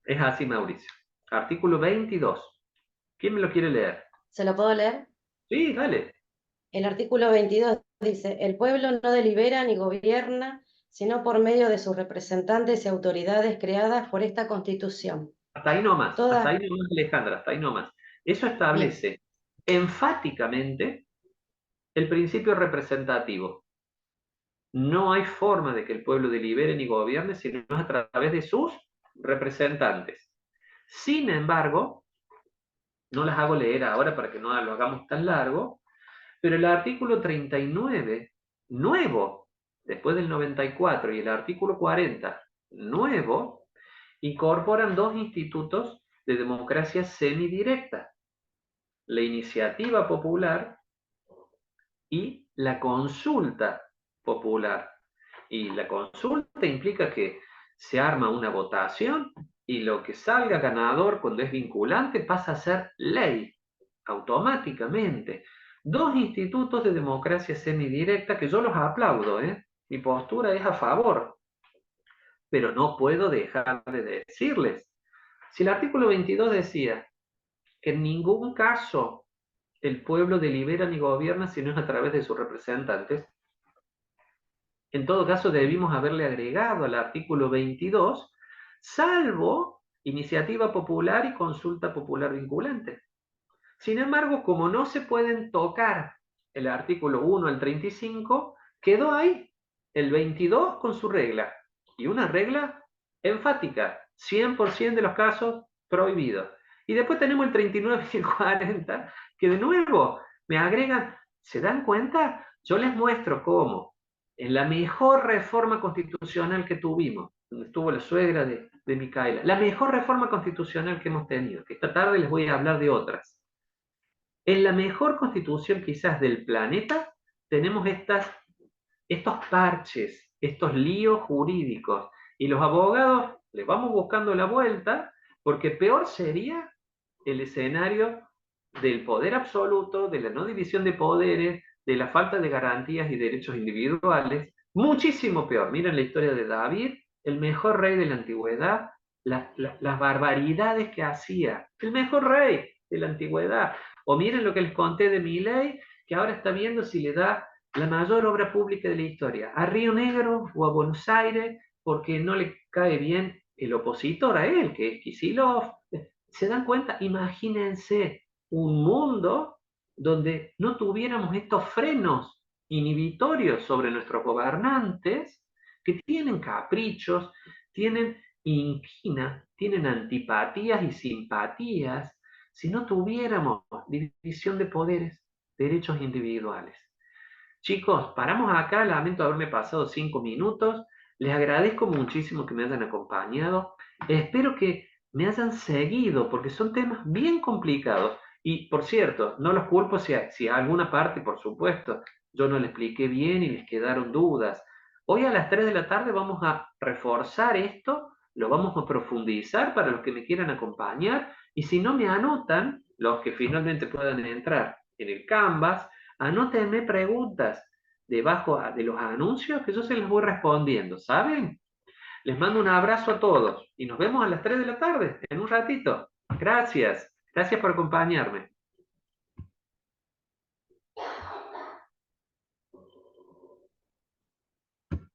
Es así, Mauricio. Artículo 22. ¿Quién me lo quiere leer? ¿Se lo puedo leer? Sí, dale. El artículo 22 dice, el pueblo no delibera ni gobierna, sino por medio de sus representantes y autoridades creadas por esta Constitución. Hasta ahí nomás, Toda... hasta ahí nomás, Alejandra, hasta ahí nomás. Eso establece enfáticamente el principio representativo. No hay forma de que el pueblo delibere ni gobierne sino a través de sus representantes. Sin embargo, no las hago leer ahora para que no lo hagamos tan largo, pero el artículo 39, nuevo, después del 94, y el artículo 40, nuevo, incorporan dos institutos de democracia semidirecta: la iniciativa popular y la consulta popular. Y la consulta implica que se arma una votación y lo que salga ganador cuando es vinculante pasa a ser ley, automáticamente. Dos institutos de democracia semidirecta que yo los aplaudo, ¿eh? Mi postura es a favor, pero no puedo dejar de decirles. Si el artículo 22 decía que en ningún caso el pueblo delibera ni gobierna sino es a través de sus representantes, en todo caso debimos haberle agregado al artículo 22, salvo iniciativa popular y consulta popular vinculante. Sin embargo, como no se pueden tocar el artículo 1 al 35, quedó ahí el 22 con su regla, y una regla enfática, 100% de los casos prohibidos. Y después tenemos el 39 y el 40, que de nuevo me agregan, ¿se dan cuenta? Yo les muestro cómo en la mejor reforma constitucional que tuvimos, donde estuvo la suegra de Micaela, la mejor reforma constitucional que hemos tenido, que esta tarde les voy a hablar de otras. En la mejor constitución quizás del planeta, tenemos estos parches, estos líos jurídicos, y los abogados les vamos buscando la vuelta, porque peor sería el escenario del poder absoluto, de la no división de poderes, de la falta de garantías y derechos individuales, muchísimo peor. Miren la historia de David, el mejor rey de la antigüedad, las barbaridades que hacía, el mejor rey de la antigüedad. O miren lo que les conté de Milei, que ahora está viendo si le da la mayor obra pública de la historia a Río Negro o a Buenos Aires, porque no le cae bien el opositor a él, que es Kicillof. ¿Se dan cuenta? Imagínense un mundo donde no tuviéramos estos frenos inhibitorios sobre nuestros gobernantes, que tienen caprichos, tienen inquina, tienen antipatías y simpatías si no tuviéramos división de poderes, derechos individuales. Chicos, paramos acá, lamento haberme pasado 5 minutos, les agradezco muchísimo que me hayan acompañado, espero que me hayan seguido porque son temas bien complicados y por cierto, no los culpo si a alguna parte, por supuesto, yo no le expliqué bien y les quedaron dudas. Hoy a las 3 de la tarde vamos a reforzar esto, lo vamos a profundizar para los que me quieran acompañar y si no me anotan, los que finalmente puedan entrar en el Canvas, anótenme preguntas debajo de los anuncios que yo se las voy respondiendo, ¿saben? Les mando un abrazo a todos y nos vemos a las 3 de la tarde, en un ratito. Gracias, gracias por acompañarme.